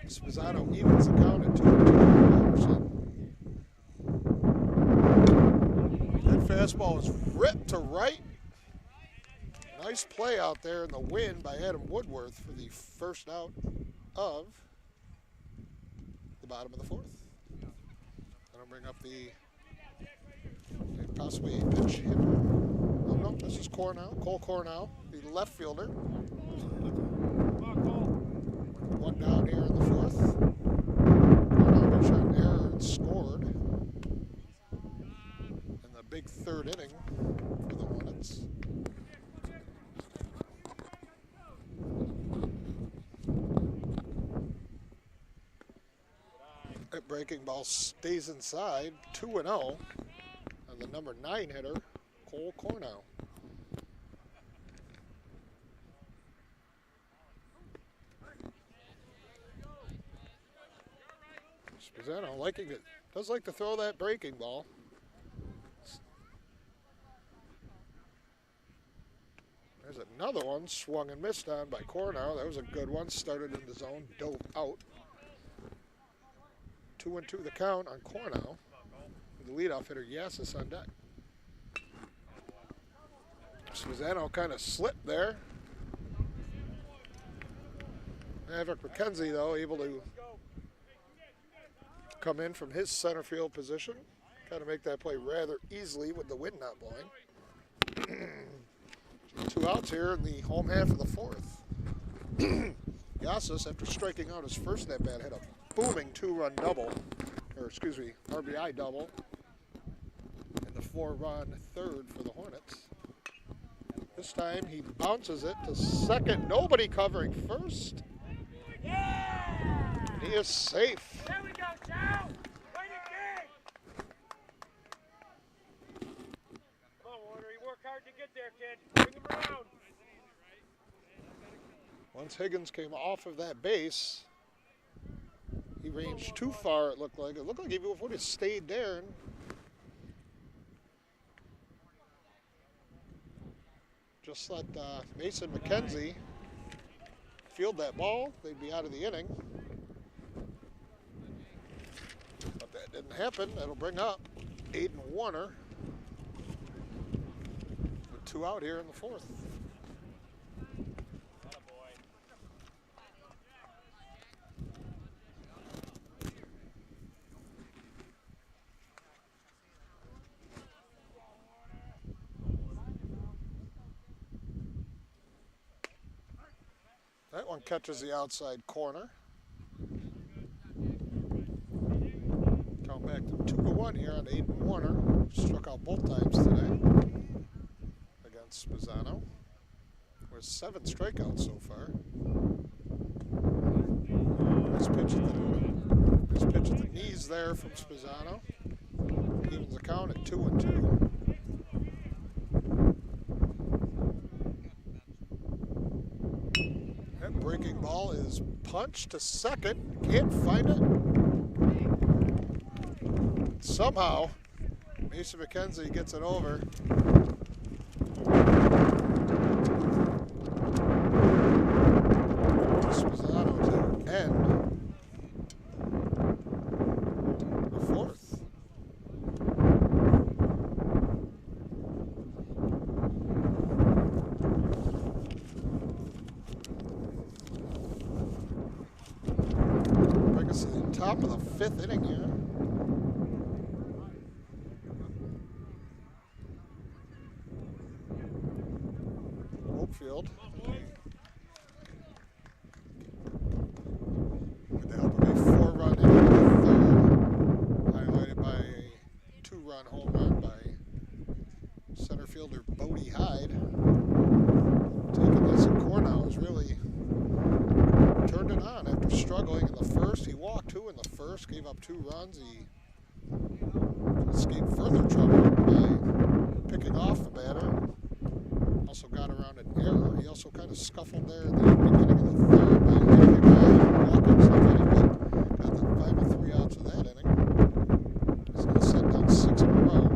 Spezzano evens the count at 2. That fastball was ripped to right. Nice play out there in the wind by Adam Woodworth for the first out of the bottom of the 4th. That'll bring up the possibly a pinch hitter. Oh no, this is Cornell, Cole Cornell, the left fielder. One down here in the 4th. Cornell shot an error and scored in the big 3rd inning for the Hornets. That breaking ball stays inside, 2-0. And the number 9 hitter, Cole Cornell. Spezzano liking it. Does like to throw that breaking ball. There's another one swung and missed on by Cornell. That was a good one. Started in the zone, dove out. 2-2 the count on Cornell. With the leadoff hitter Yassis on deck. Spezzano kind of slipped there. Maverick McKenzie, though, able to come in from his center field position. Kind of make that play rather easily with the wind not blowing. 2 outs here in the home half of the 4th. Yassis, after striking out his first at-bat, had a booming 2-run double, or excuse me, RBI double, and the 4-run 3rd for the Hornets. This time he bounces it to second, nobody covering first. Yeah! And he is safe. There we go, Chow! Way to dig! Come on, Warner, you work hard to get there, kid. Bring him around. Once Higgins came off of that base, he ranged too far, it looked like. It looked like he would have stayed there. And just let Mason McKenzie field that ball, they'd be out of the inning. But that didn't happen. That'll bring up Aiden Warner with 2 out here in the 4th. That one catches the outside corner. Count back to 2-1 here on Aiden Warner. Struck out both times today against Spezzano. With 7 strikeouts so far. Nice pitch at the knees there from Spezzano. Evens the count at 2-2. Breaking ball is punched to second. Can't find it. Somehow, Mason McKenzie gets it over. Spezzano to end the 4th. Top of the 5th inning here. Oakfield. With the help of a 4-run inning in the 3rd, highlighted by a 2-run home run by center fielder Bodie Hyde. Taking this, and Cornell has really turned it on after struggling in the 1st. He walked 2 in the 1st, gave up 2 runs. He escaped further trouble by picking off the batter. Also got around an error. He also kind of scuffled there in the beginning of the 3rd by hitting a guy and walking somebody, but got the final 3 outs of that inning. He's going to set down 6 in a row.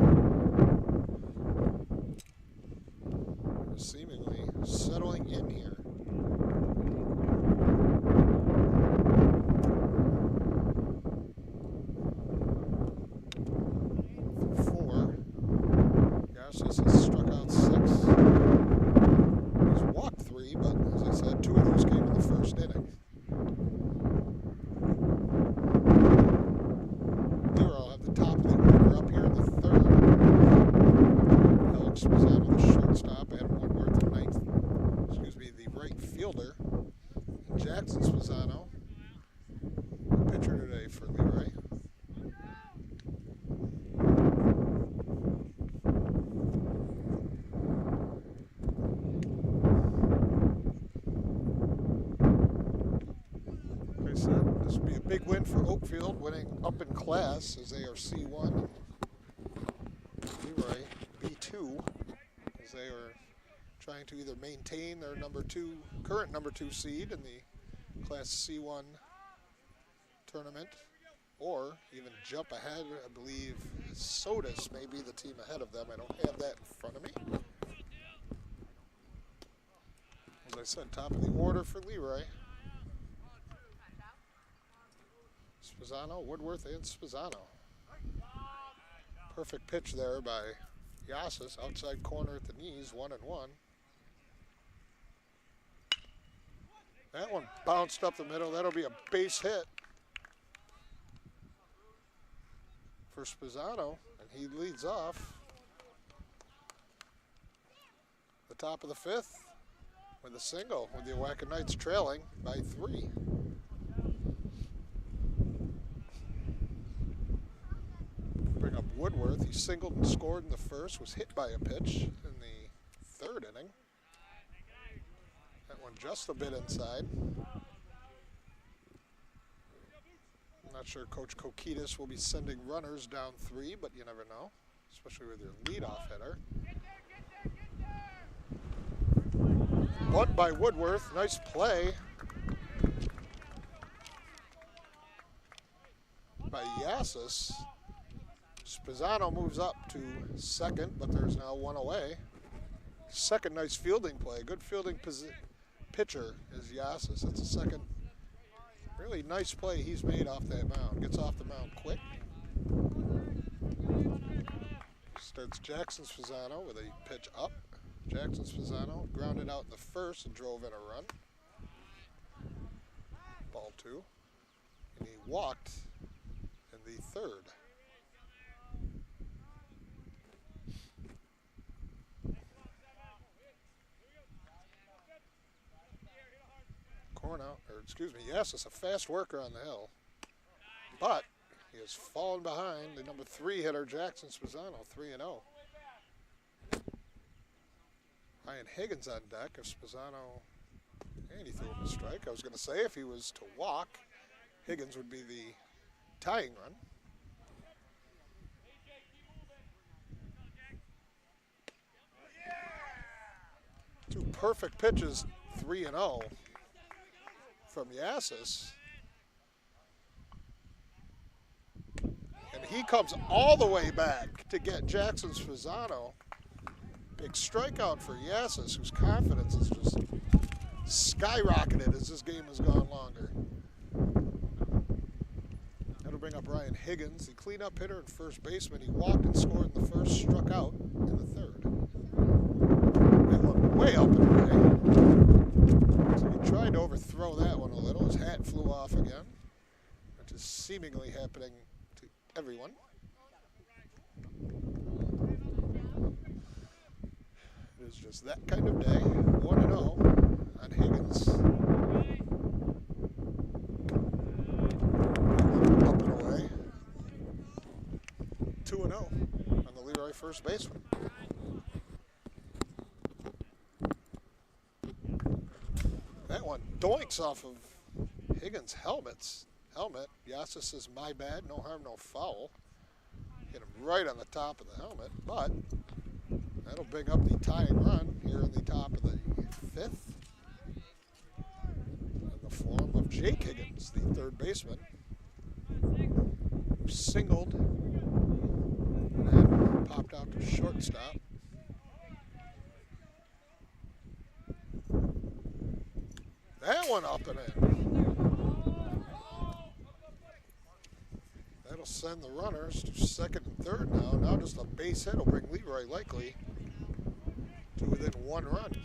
Jackson Spisano, pitcher today for Leroy. Like I said, this would be a big win for Oakfield, winning up in class as they are C1. Leroy B2, as they are trying to either maintain their current number two seed in the Class C1 tournament, or even jump ahead. I believe Sodas may be the team ahead of them. I don't have that in front of me. As I said, top of the order for Leroy. Spisano, Woodworth, and Spisano. Perfect pitch there by Yasis, outside corner at the knees, 1-1. That one bounced up the middle. That'll be a base hit for Spisano, and he leads off the top of the fifth with a single, with the Owaka Knights trailing by 3. Bring up Woodworth. He singled and scored in the first, was hit by a pitch in the third inning. That one just a bit inside. I'm not sure Coach Kokitis will be sending runners down 3, but you never know, especially with your leadoff hitter. Bunt by Woodworth, nice play by Yasis. Spisano moves up to second, but there's now one away. Second nice fielding play, good fielding pitcher is Yasis. That's the second really nice play he's made off that mound. Gets off the mound quick. Starts Jackson Spisano with a pitch up. Jackson Spisano grounded out in the first and drove in a run. Ball 2. And he walked in the third. Yes, it's a fast worker on the hill. But he has fallen behind the number 3 hitter, Jackson Spisano, 3-0. Ryan Higgins on deck. If Spisano, and he threw him a strike. I was going to say if he was to walk, Higgins would be the tying run. Two perfect pitches, 3-0 from Yasis. And he comes all the way back to get Jackson Spisano. Big strikeout for Yasis, whose confidence is just skyrocketed as this game has gone longer. That'll bring up Ryan Higgins, the cleanup hitter and first baseman. He walked and scored in the first, struck out in the third. That one way up and away. So he tried to overthrow that one a little. His hat flew off again, which is seemingly happening to everyone. It is just that kind of day. 1-0 on Higgins. Up and away. 2-0 on the Leroy first baseman. That one doinks off of Higgins' helmet. Yasis says, "My bad, no harm, no foul." Hit him right on the top of the helmet, but that'll bring up the tying run here in the top of the fifth in the form of Jake Higgins, the third baseman, who singled and then popped out to shortstop. That one up and in. That'll send the runners to second and third now. Now just a base hit will bring Leroy likely to within one run.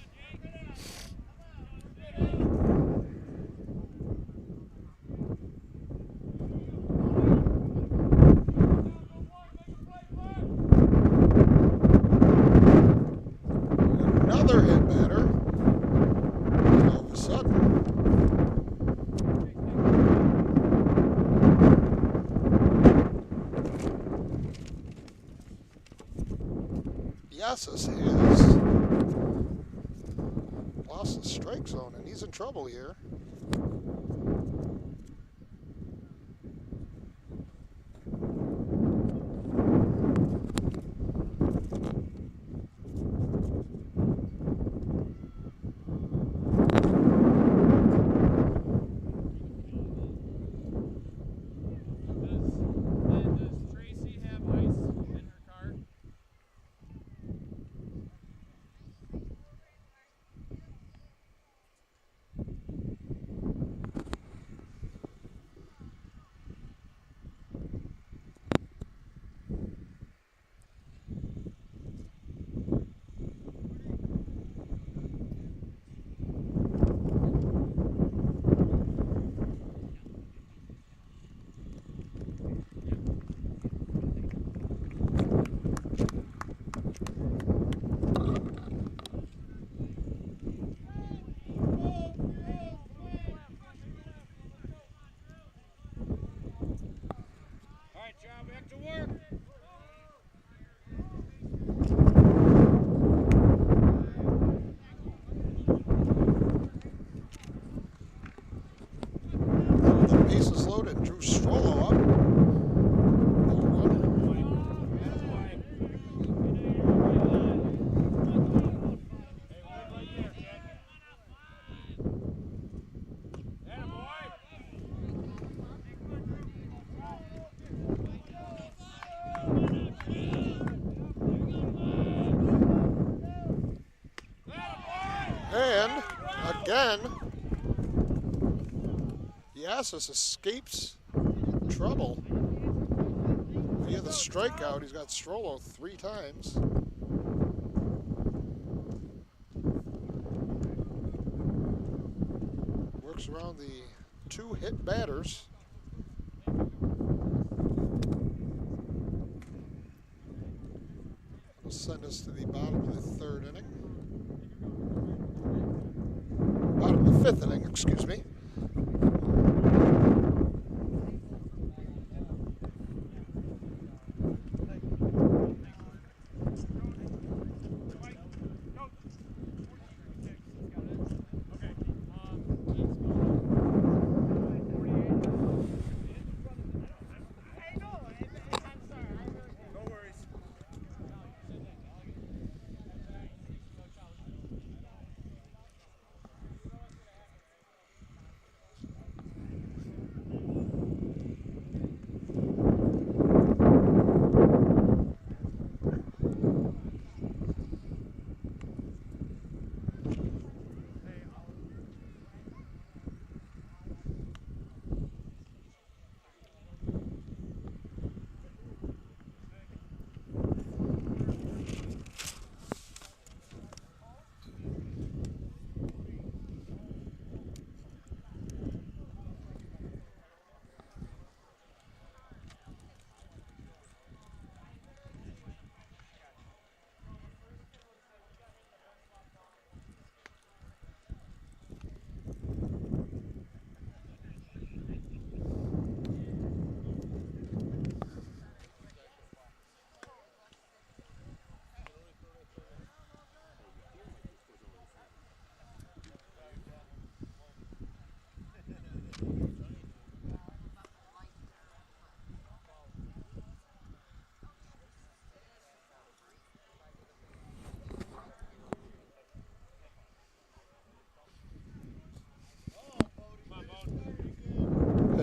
Another hit batter. All of a sudden, Yassis has lost the strike zone, and he's in trouble here. And again, Yassis escapes trouble via the strikeout. He's got Strollo 3 times. Works around the 2 hit batters. That'll send us to the bottom of the 3rd inning. Bottom of the 5th inning, excuse me.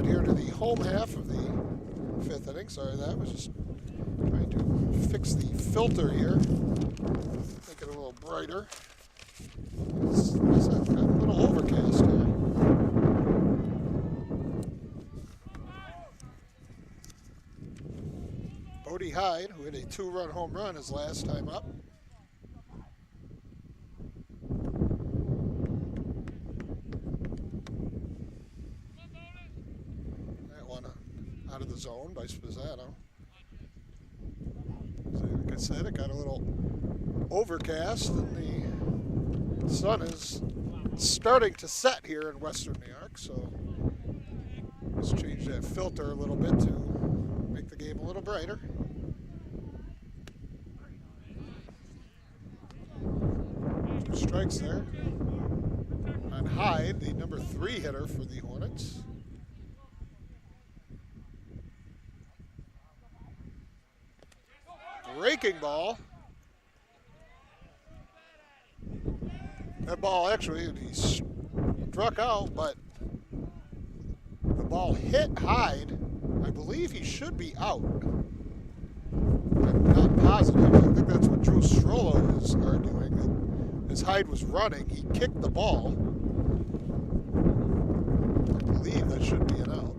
Here to the home half of the 5th inning. Sorry, that was just trying to fix the filter here. Make it a little brighter. It's a little overcast here. Bodie Hyde, who hit a 2-run home run his last time up. Out of the zone by Spezzano. So like I said, it got a little overcast, and the sun is starting to set here in western New York. So let's change that filter a little bit to make the game a little brighter. strikes there. On Hyde, the number 3 hitter for the Hornets. Breaking ball. That ball actually, he struck out, but the ball hit Hyde. I believe he should be out. I'm not positive. I think that's what Drew Strollo is arguing. As Hyde was running, he kicked the ball. I believe that should be an out.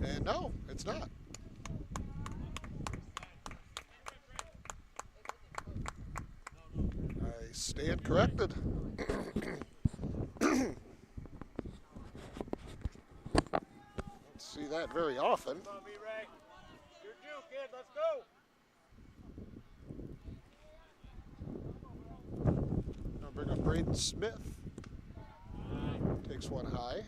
And no, it's not. I stand corrected. See that very often. Come on, B-Ray. You're due, kid. Let's go. I'll bring up Braden Smith. Takes one high.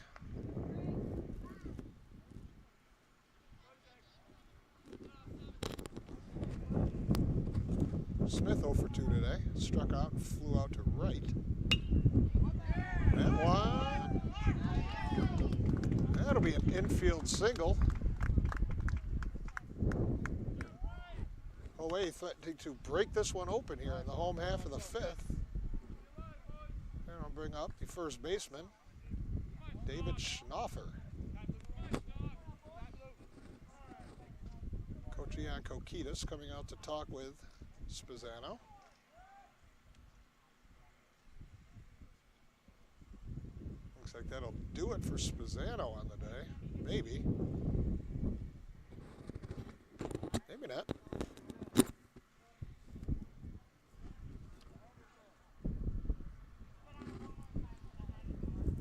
Smith 0 for 2 today. Struck out and flew out to right. And one. That'll be an infield single. Away threatening to break this one open here in the home half of the 5th. And I'll bring up the first baseman, David Schnoffer. Coach Ian Kokitis coming out to talk with Spezzano. Looks like that'll do it for Spezzano on the day. Maybe. Maybe not.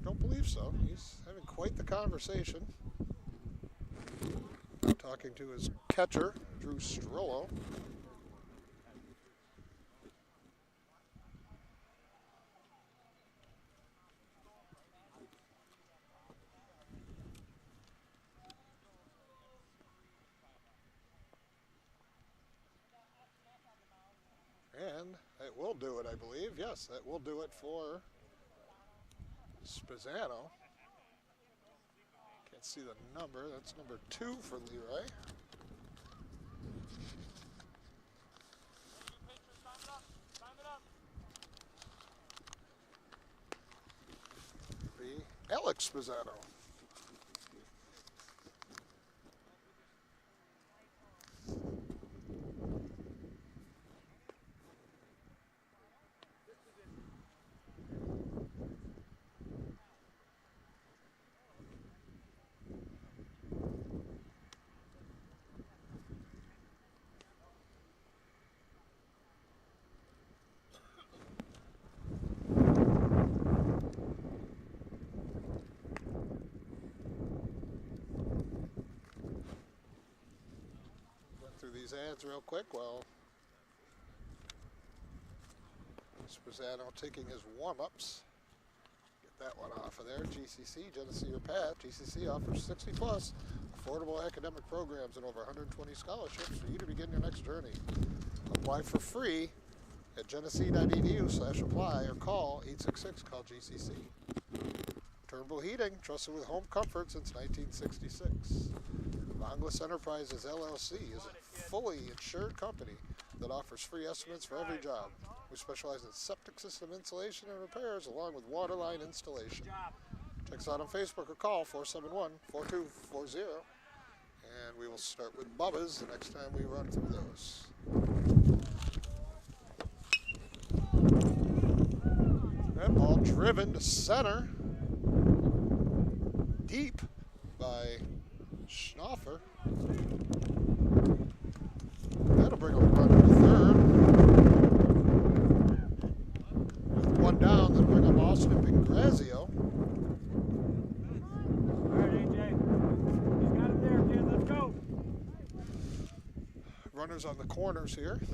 Don't believe so. He's having quite the conversation. Talking to his catcher, Drew Strollo. And it will do it, I believe. Yes, that will do it for Spezzano. Can't see the number. That's number 2 for Leroy. Be Alex Spezzano. These ads real quick while Spezzano taking his warm-ups. Get that one off of there. GCC, Genesee Your Path. GCC offers 60+ affordable academic programs and over 120 scholarships for you to begin your next journey. Apply for free at genesee.edu/apply or call 866-CALL-GCC. Turnbull Heating, trusted with home comfort since 1966. Longlis Enterprises LLC is a fully insured company that offers free estimates for every job. We specialize in septic system insulation and repairs along with water line installation. Check us out on Facebook or call 471-4240. And we will start with Bubba's the next time we run through those. That ball driven to center. Deep by Schnoffer. That'll bring a run to third. With one down, that'll bring up Austin Pingrazio. All right, AJ. He's got it there, kid. Let's go. Runners on the corners here. The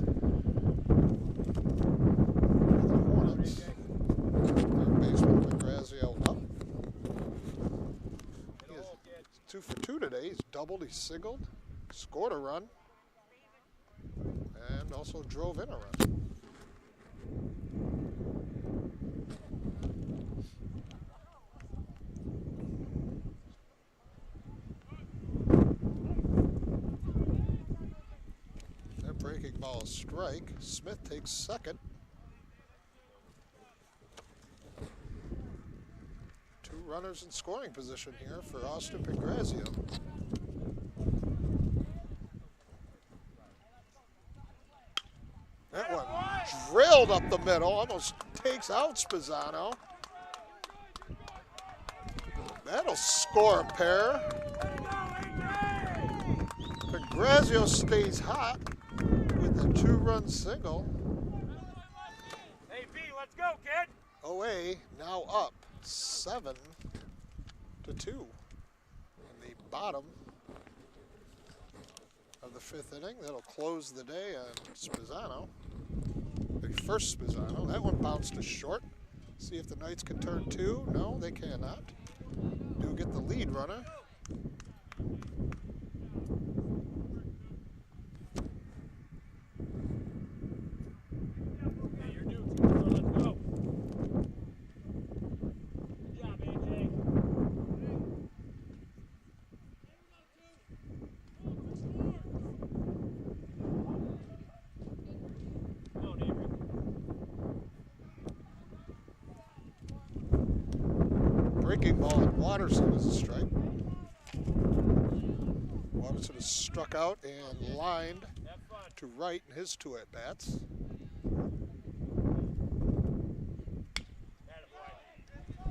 Hornets. Third baseman Pingrazio up. 2 for 2 today. He's doubled, he's singled, scored a run, and also drove in a run. ball a strike. Smith takes second. 2 runners in scoring position here for Austin Pangrazio. That one drilled up the middle, almost takes out Spezzano. That'll score a pair. Pangrazio stays hot with a 2-run single. Hey, B, let's go, kid. OA now up 7-2 in the bottom of the 5th inning. That'll close the day on Spezzano. The first Spezzano. That one bounced to short. See if the Knights can turn 2. No, they cannot. Do get the lead runner. Hey, you're due. Let's go. Good job, AJ. Come on, Avery. Breaking ball at Watterson is a strike. Watterson is struck out and lined Have fun. to right in his 2 at-bats.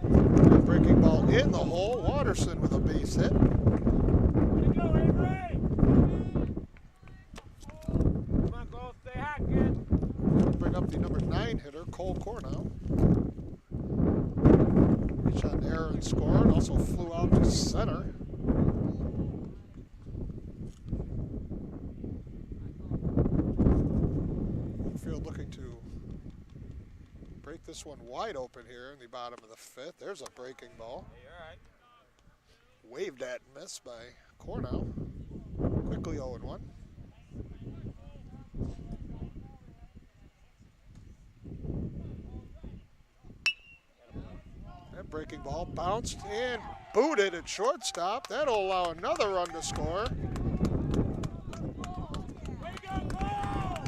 Attaboy. Breaking ball in the hole. Watterson with a base hit. Way to go, Avery. Come on, Cole. Stay hot, kid. Bring up the number 9 hitter, Cole Cornow. Reach on error and scored. Also flew out to center. Oakfield looking to break this one wide open here in the bottom of the 5th. There's a breaking ball. Hey, all right. Waved at and missed by Cornow. Quickly 0-1. That breaking ball bounced and booted at shortstop. That'll allow another run to score. Way to go, Cole.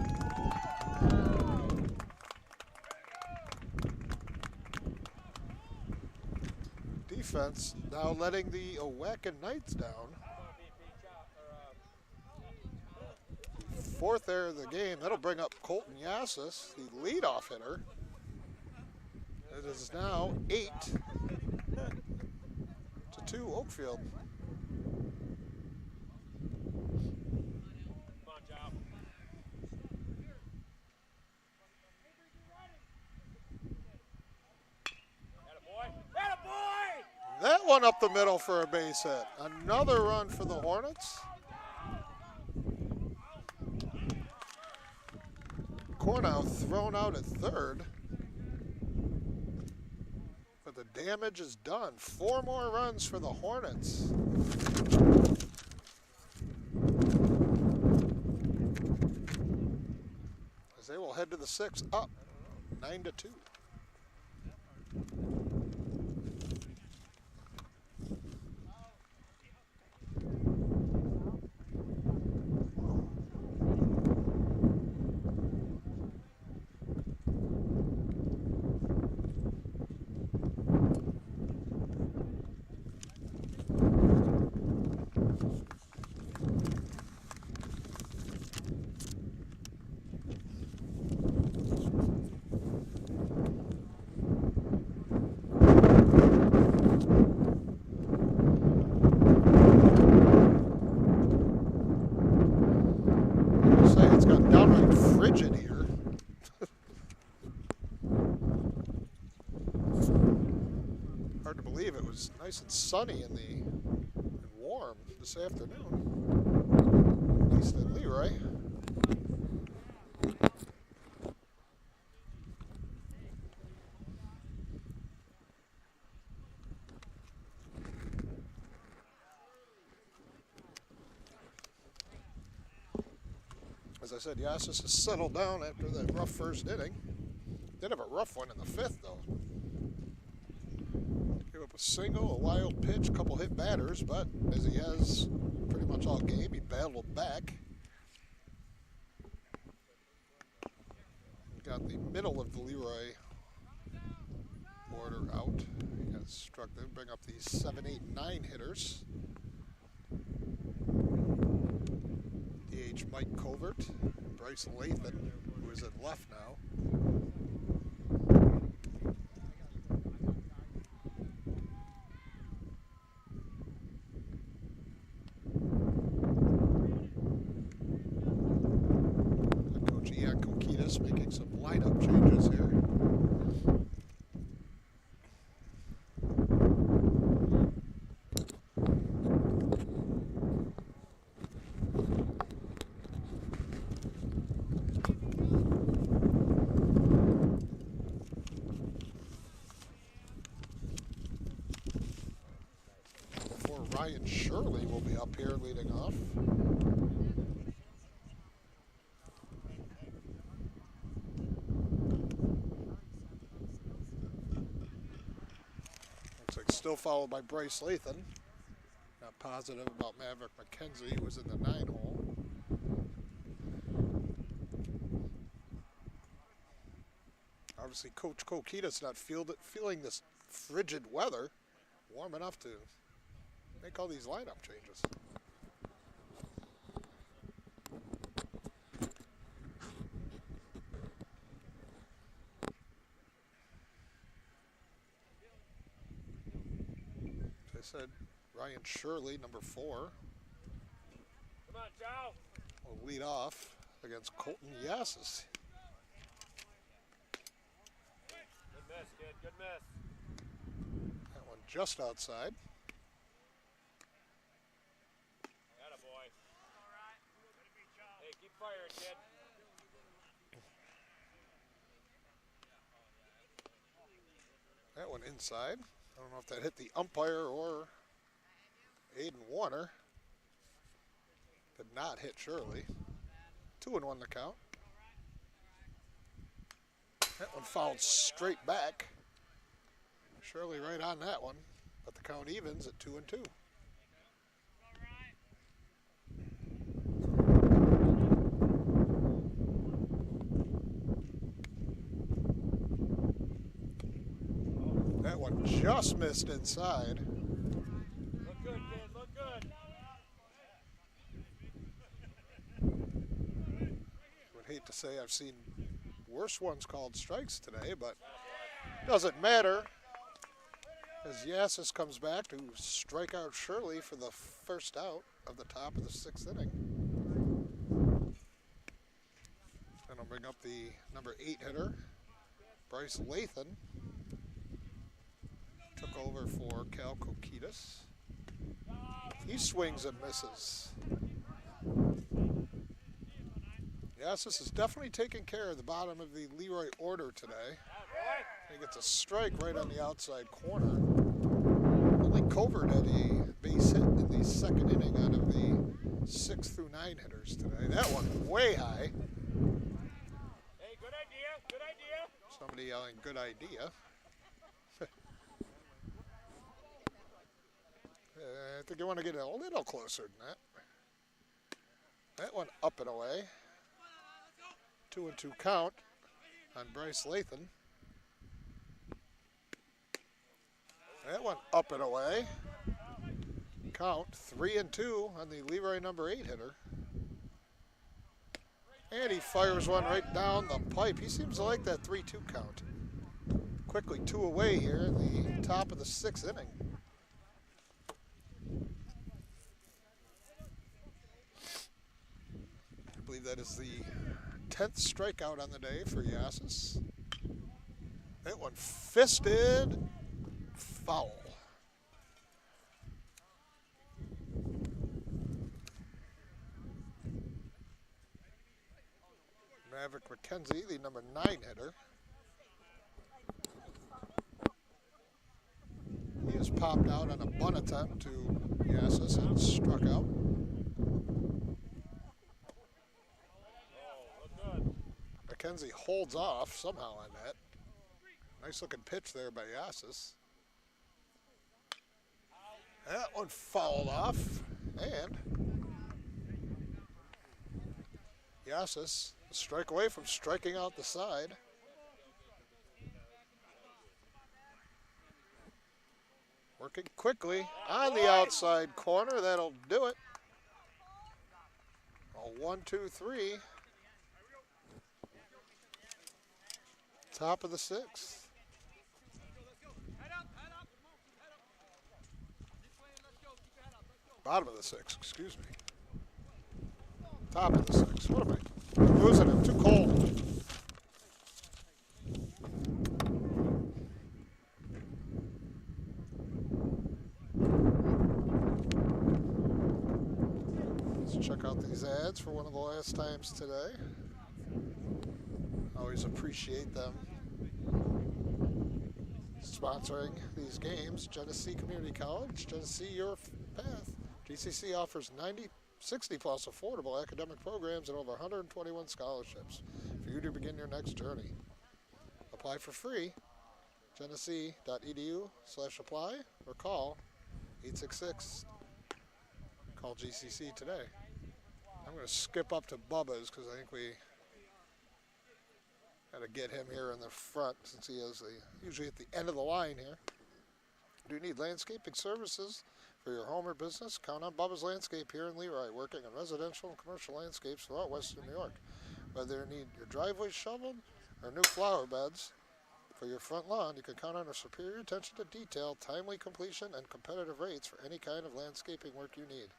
Defense now letting the Awaken Knights down. 4th error of the game. That'll bring up Colton Yassis, the leadoff hitter. It is now 8-2 Oakfield. Come on, Job. Attaboy. Attaboy. That one up the middle for a base hit. Another run for the Hornets. Cornow thrown out at 3rd. But the damage is done. 4 more runs for the Hornets. As they will head to the 6th, up 9-2. Frigid here. Hard to believe it was nice and sunny and warm this afternoon. At least in Leroy. As I said, Yassis has settled down after that rough first inning. Did have a rough one in the 5th, though. Gave up a single, a wild pitch, a couple hit batters, but as he has pretty much all game, he battled back. got the middle of the Leroy order out. He got struck there. Bring up the 7, 8, 9 hitters. DH Mike Covert, Bryce Lathan, who is at left now. Making some lineup changes here. Before Ryan Shirley will be up here leading off. Still followed by Bryce Lathan. Not positive about Maverick McKenzie, who was in the 9 hole. Obviously, Coach Kokita's not feeling this frigid weather warm enough to make all these lineup changes. Said Ryan Shirley, number 4, Come on, Joe. will lead off against Colton Yassis. Good miss, kid. Good miss. That one just outside. Atta boy. Hey, keep firing, kid. That one inside. I don't know if that hit the umpire or Aiden Warner. Did not hit Shirley. 2-1 the count. That one fouled straight back. Shirley right on that one, but the count evens at 2-2. That one just missed inside. Look good, kid. Look good. Would hate to say I've seen worse ones called strikes today, but doesn't matter, as Yassis comes back to strike out Shirley for the first out of the top of the 6th inning. And I'll bring up the number 8 hitter, Bryce Lathan. Took over for Cal Kokitas. He swings and misses. Yassis is definitely taking care of the bottom of the Leroy order today. He gets a strike right on the outside corner. Only Covert had a base hit in the 2nd inning out of the 6 through 9 hitters today. That one way high. Hey, good idea. Good idea. Somebody yelling, good idea. I think you want to get a little closer than that. That one up and away. 2-2 count on Bryce Lathan. That one up and away. Count 3-2 on the Leroy number 8 hitter. And he fires one right down the pipe. He seems to like that 3-2 count. Quickly 2 away here in the top of the 6th inning. I believe that is the 10th strikeout on the day for Yassis. That one fisted foul. Maverick McKenzie, the number 9 hitter. He has popped out on a bunt attempt to Yassis and struck out. McKenzie holds off somehow on that. Nice looking pitch there by Yassis. That one fouled off, and Yassis a strike away from striking out the side. Working quickly on the outside corner. That'll do it. A 1-2-3. Top of the sixth. Bottom of the sixth, excuse me. Top of the sixth. What am I losing? I'm too cold. Let's check out these ads for one of the last times today. Always appreciate them sponsoring these games. Genesee Community College, Genesee Your Path. GCC offers 60 plus affordable academic programs and over 121 scholarships for you to begin your next journey. Apply for free. Genesee.edu/apply or call 866. Call GCC today. I'm going to skip up to Bubba's because I think we got to get him here in the front since he is usually at the end of the line here. Do you need landscaping services for your home or business? Count on Bubba's Landscape here in Leroy, working on residential and commercial landscapes throughout western New York. Whether you need your driveway shoveled or new flower beds for your front lawn, you can count on our superior attention to detail, timely completion, and competitive rates for any kind of landscaping work you need.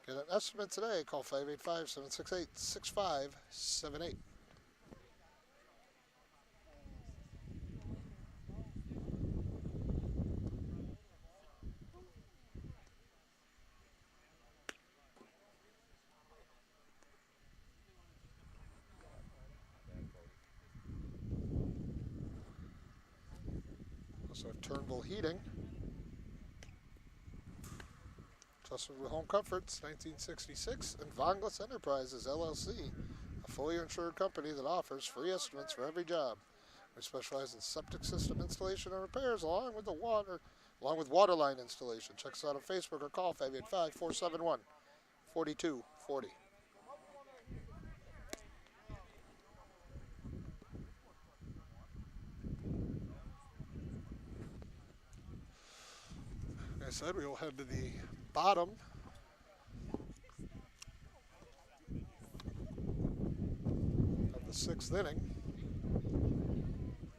Get an estimate today. Call 585-768-6578. Also have Turnbull Heating. Trusted with home comforts, 1966, and Vonglas Enterprises, LLC, a fully insured company that offers free estimates for every job. We specialize in septic system installation and repairs, along with water line installation. Check us out on Facebook or call 585-471-4240. Like I said, we will head to the bottom of the sixth inning.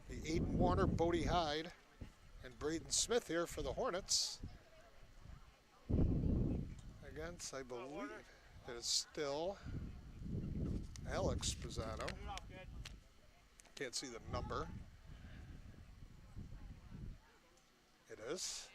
The Aiden Warner, Bodie Hyde, and Braden Smith here for the Hornets. Against, I believe, it is still Alex Pisano. Can't see the number. It is.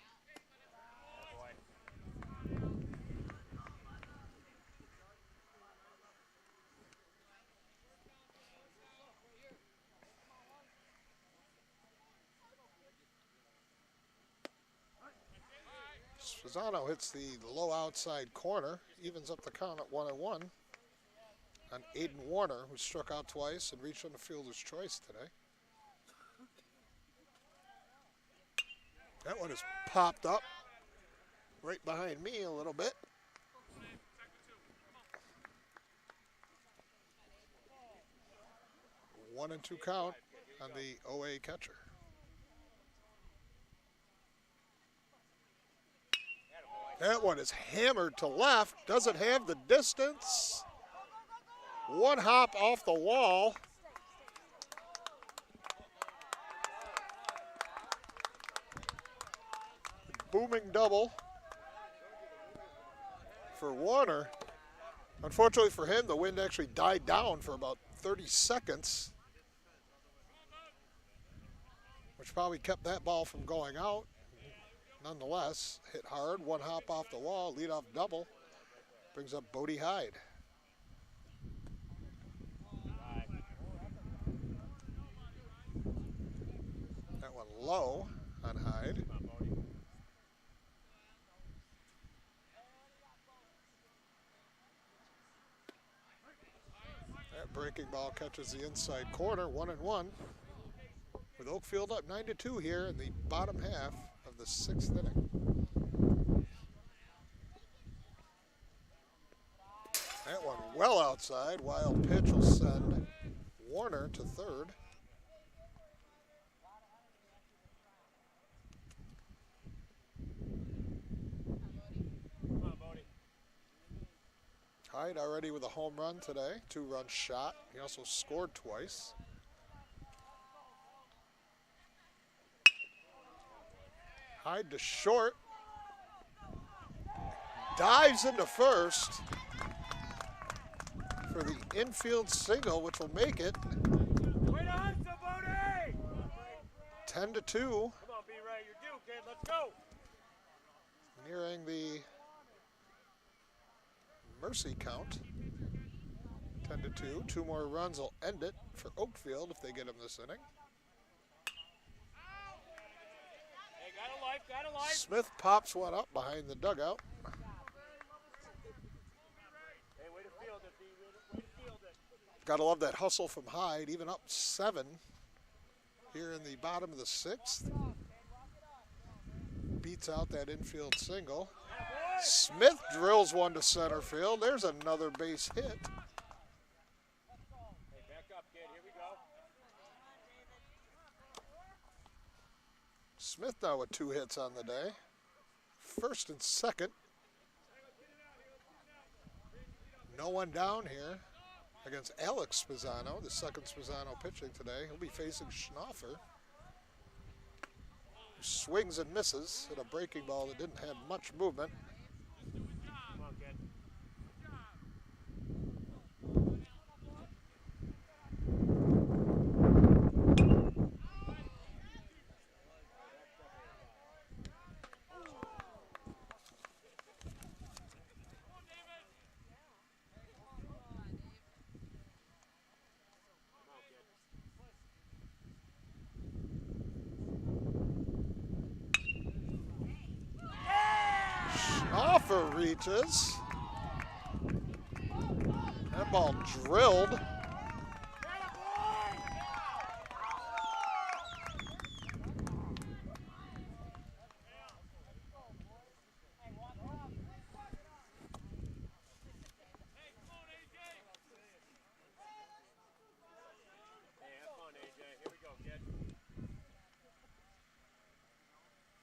Pisano hits the low outside corner, evens up the count at 1-1 on Aiden Warner, who struck out twice and reached on the fielder's choice today. That one has popped up right behind me a little bit. One and two count on the OA catcher. That one is hammered to left, doesn't have the distance. One hop off the wall. Booming double for Warner. Unfortunately for him, the wind actually died down for about 30 seconds, which probably kept that ball from going out. Nonetheless, hit hard, one hop off the wall, leadoff double, brings up Bodie Hyde. That one low on Hyde. That breaking ball catches the inside corner, 1-1. With Oakfield up 9-2 here in the bottom half of the sixth inning. That one well outside. Wild pitch will send Warner to third. Hyde already with a home run today, 2-run shot. He also scored twice. Hyde to short. Dives into first for the infield single, which will make it 10-2. Come on, be right. You're due, kid. Let's go. Nearing the mercy count. 10-2. 2 more runs will end it for Oakfield if they get him this inning. Hey, got a life. Smith pops one up behind the dugout. Hey, way to field it, B. Way to field it. Gotta love that hustle from Hyde, even up 7 here in the bottom of the 6th. Beats out that infield single. Smith drills one to center field. There's another base hit. Hey, back up, kid. Here we go. Smith now with 2 hits on the day. First and second. No one down here against Alex Spezzano, the second Spezzano pitching today. He'll be facing Schnaufer, who swings and misses at a breaking ball that didn't have much movement. Come on, kid. Schnaufer reaches. That ball drilled.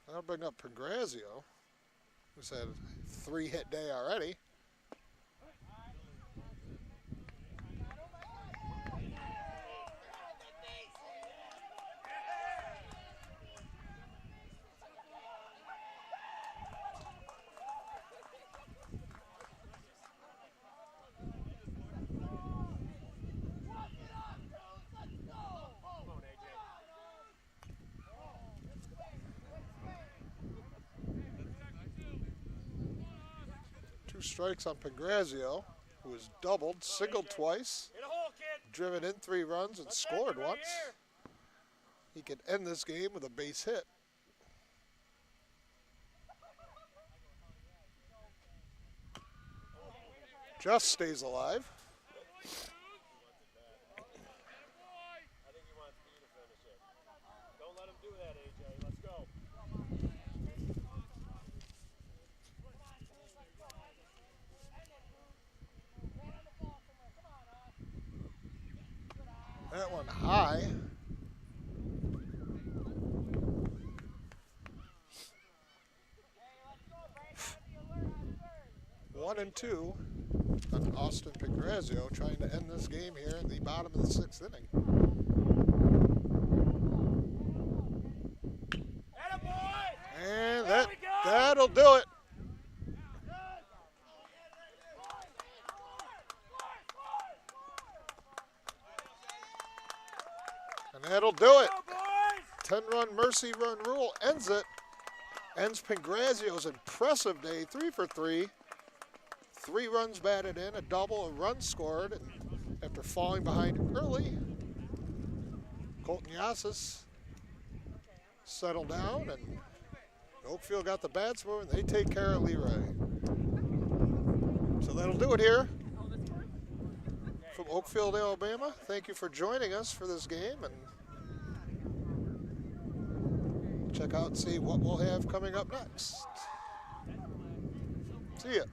That'll bring up Pangrazio, who's had a 3-hit day already. Strikes on Pangrazio, who has doubled, singled twice, driven in 3 runs, and scored once. He can end this game with a base hit. Just stays alive. I think he wants me to finish it. Don't let him do that, AJ. Let's go. That one high. One and 2 on Austin Pangrazio, trying to end this game here in the bottom of the 6th inning. And that'll do it. And that'll do it. 10-run mercy run rule ends it. Ends Pangrazio's impressive day, 3 for 3. 3 runs batted in, a double, a run scored, and after falling behind early, Colton Yasis settled down, and Oakfield got the bats moving. They take care of Leroy. So that'll do it here from Oakfield, Alabama. Thank you for joining us for this game, and check out and see what we'll have coming up next. See ya.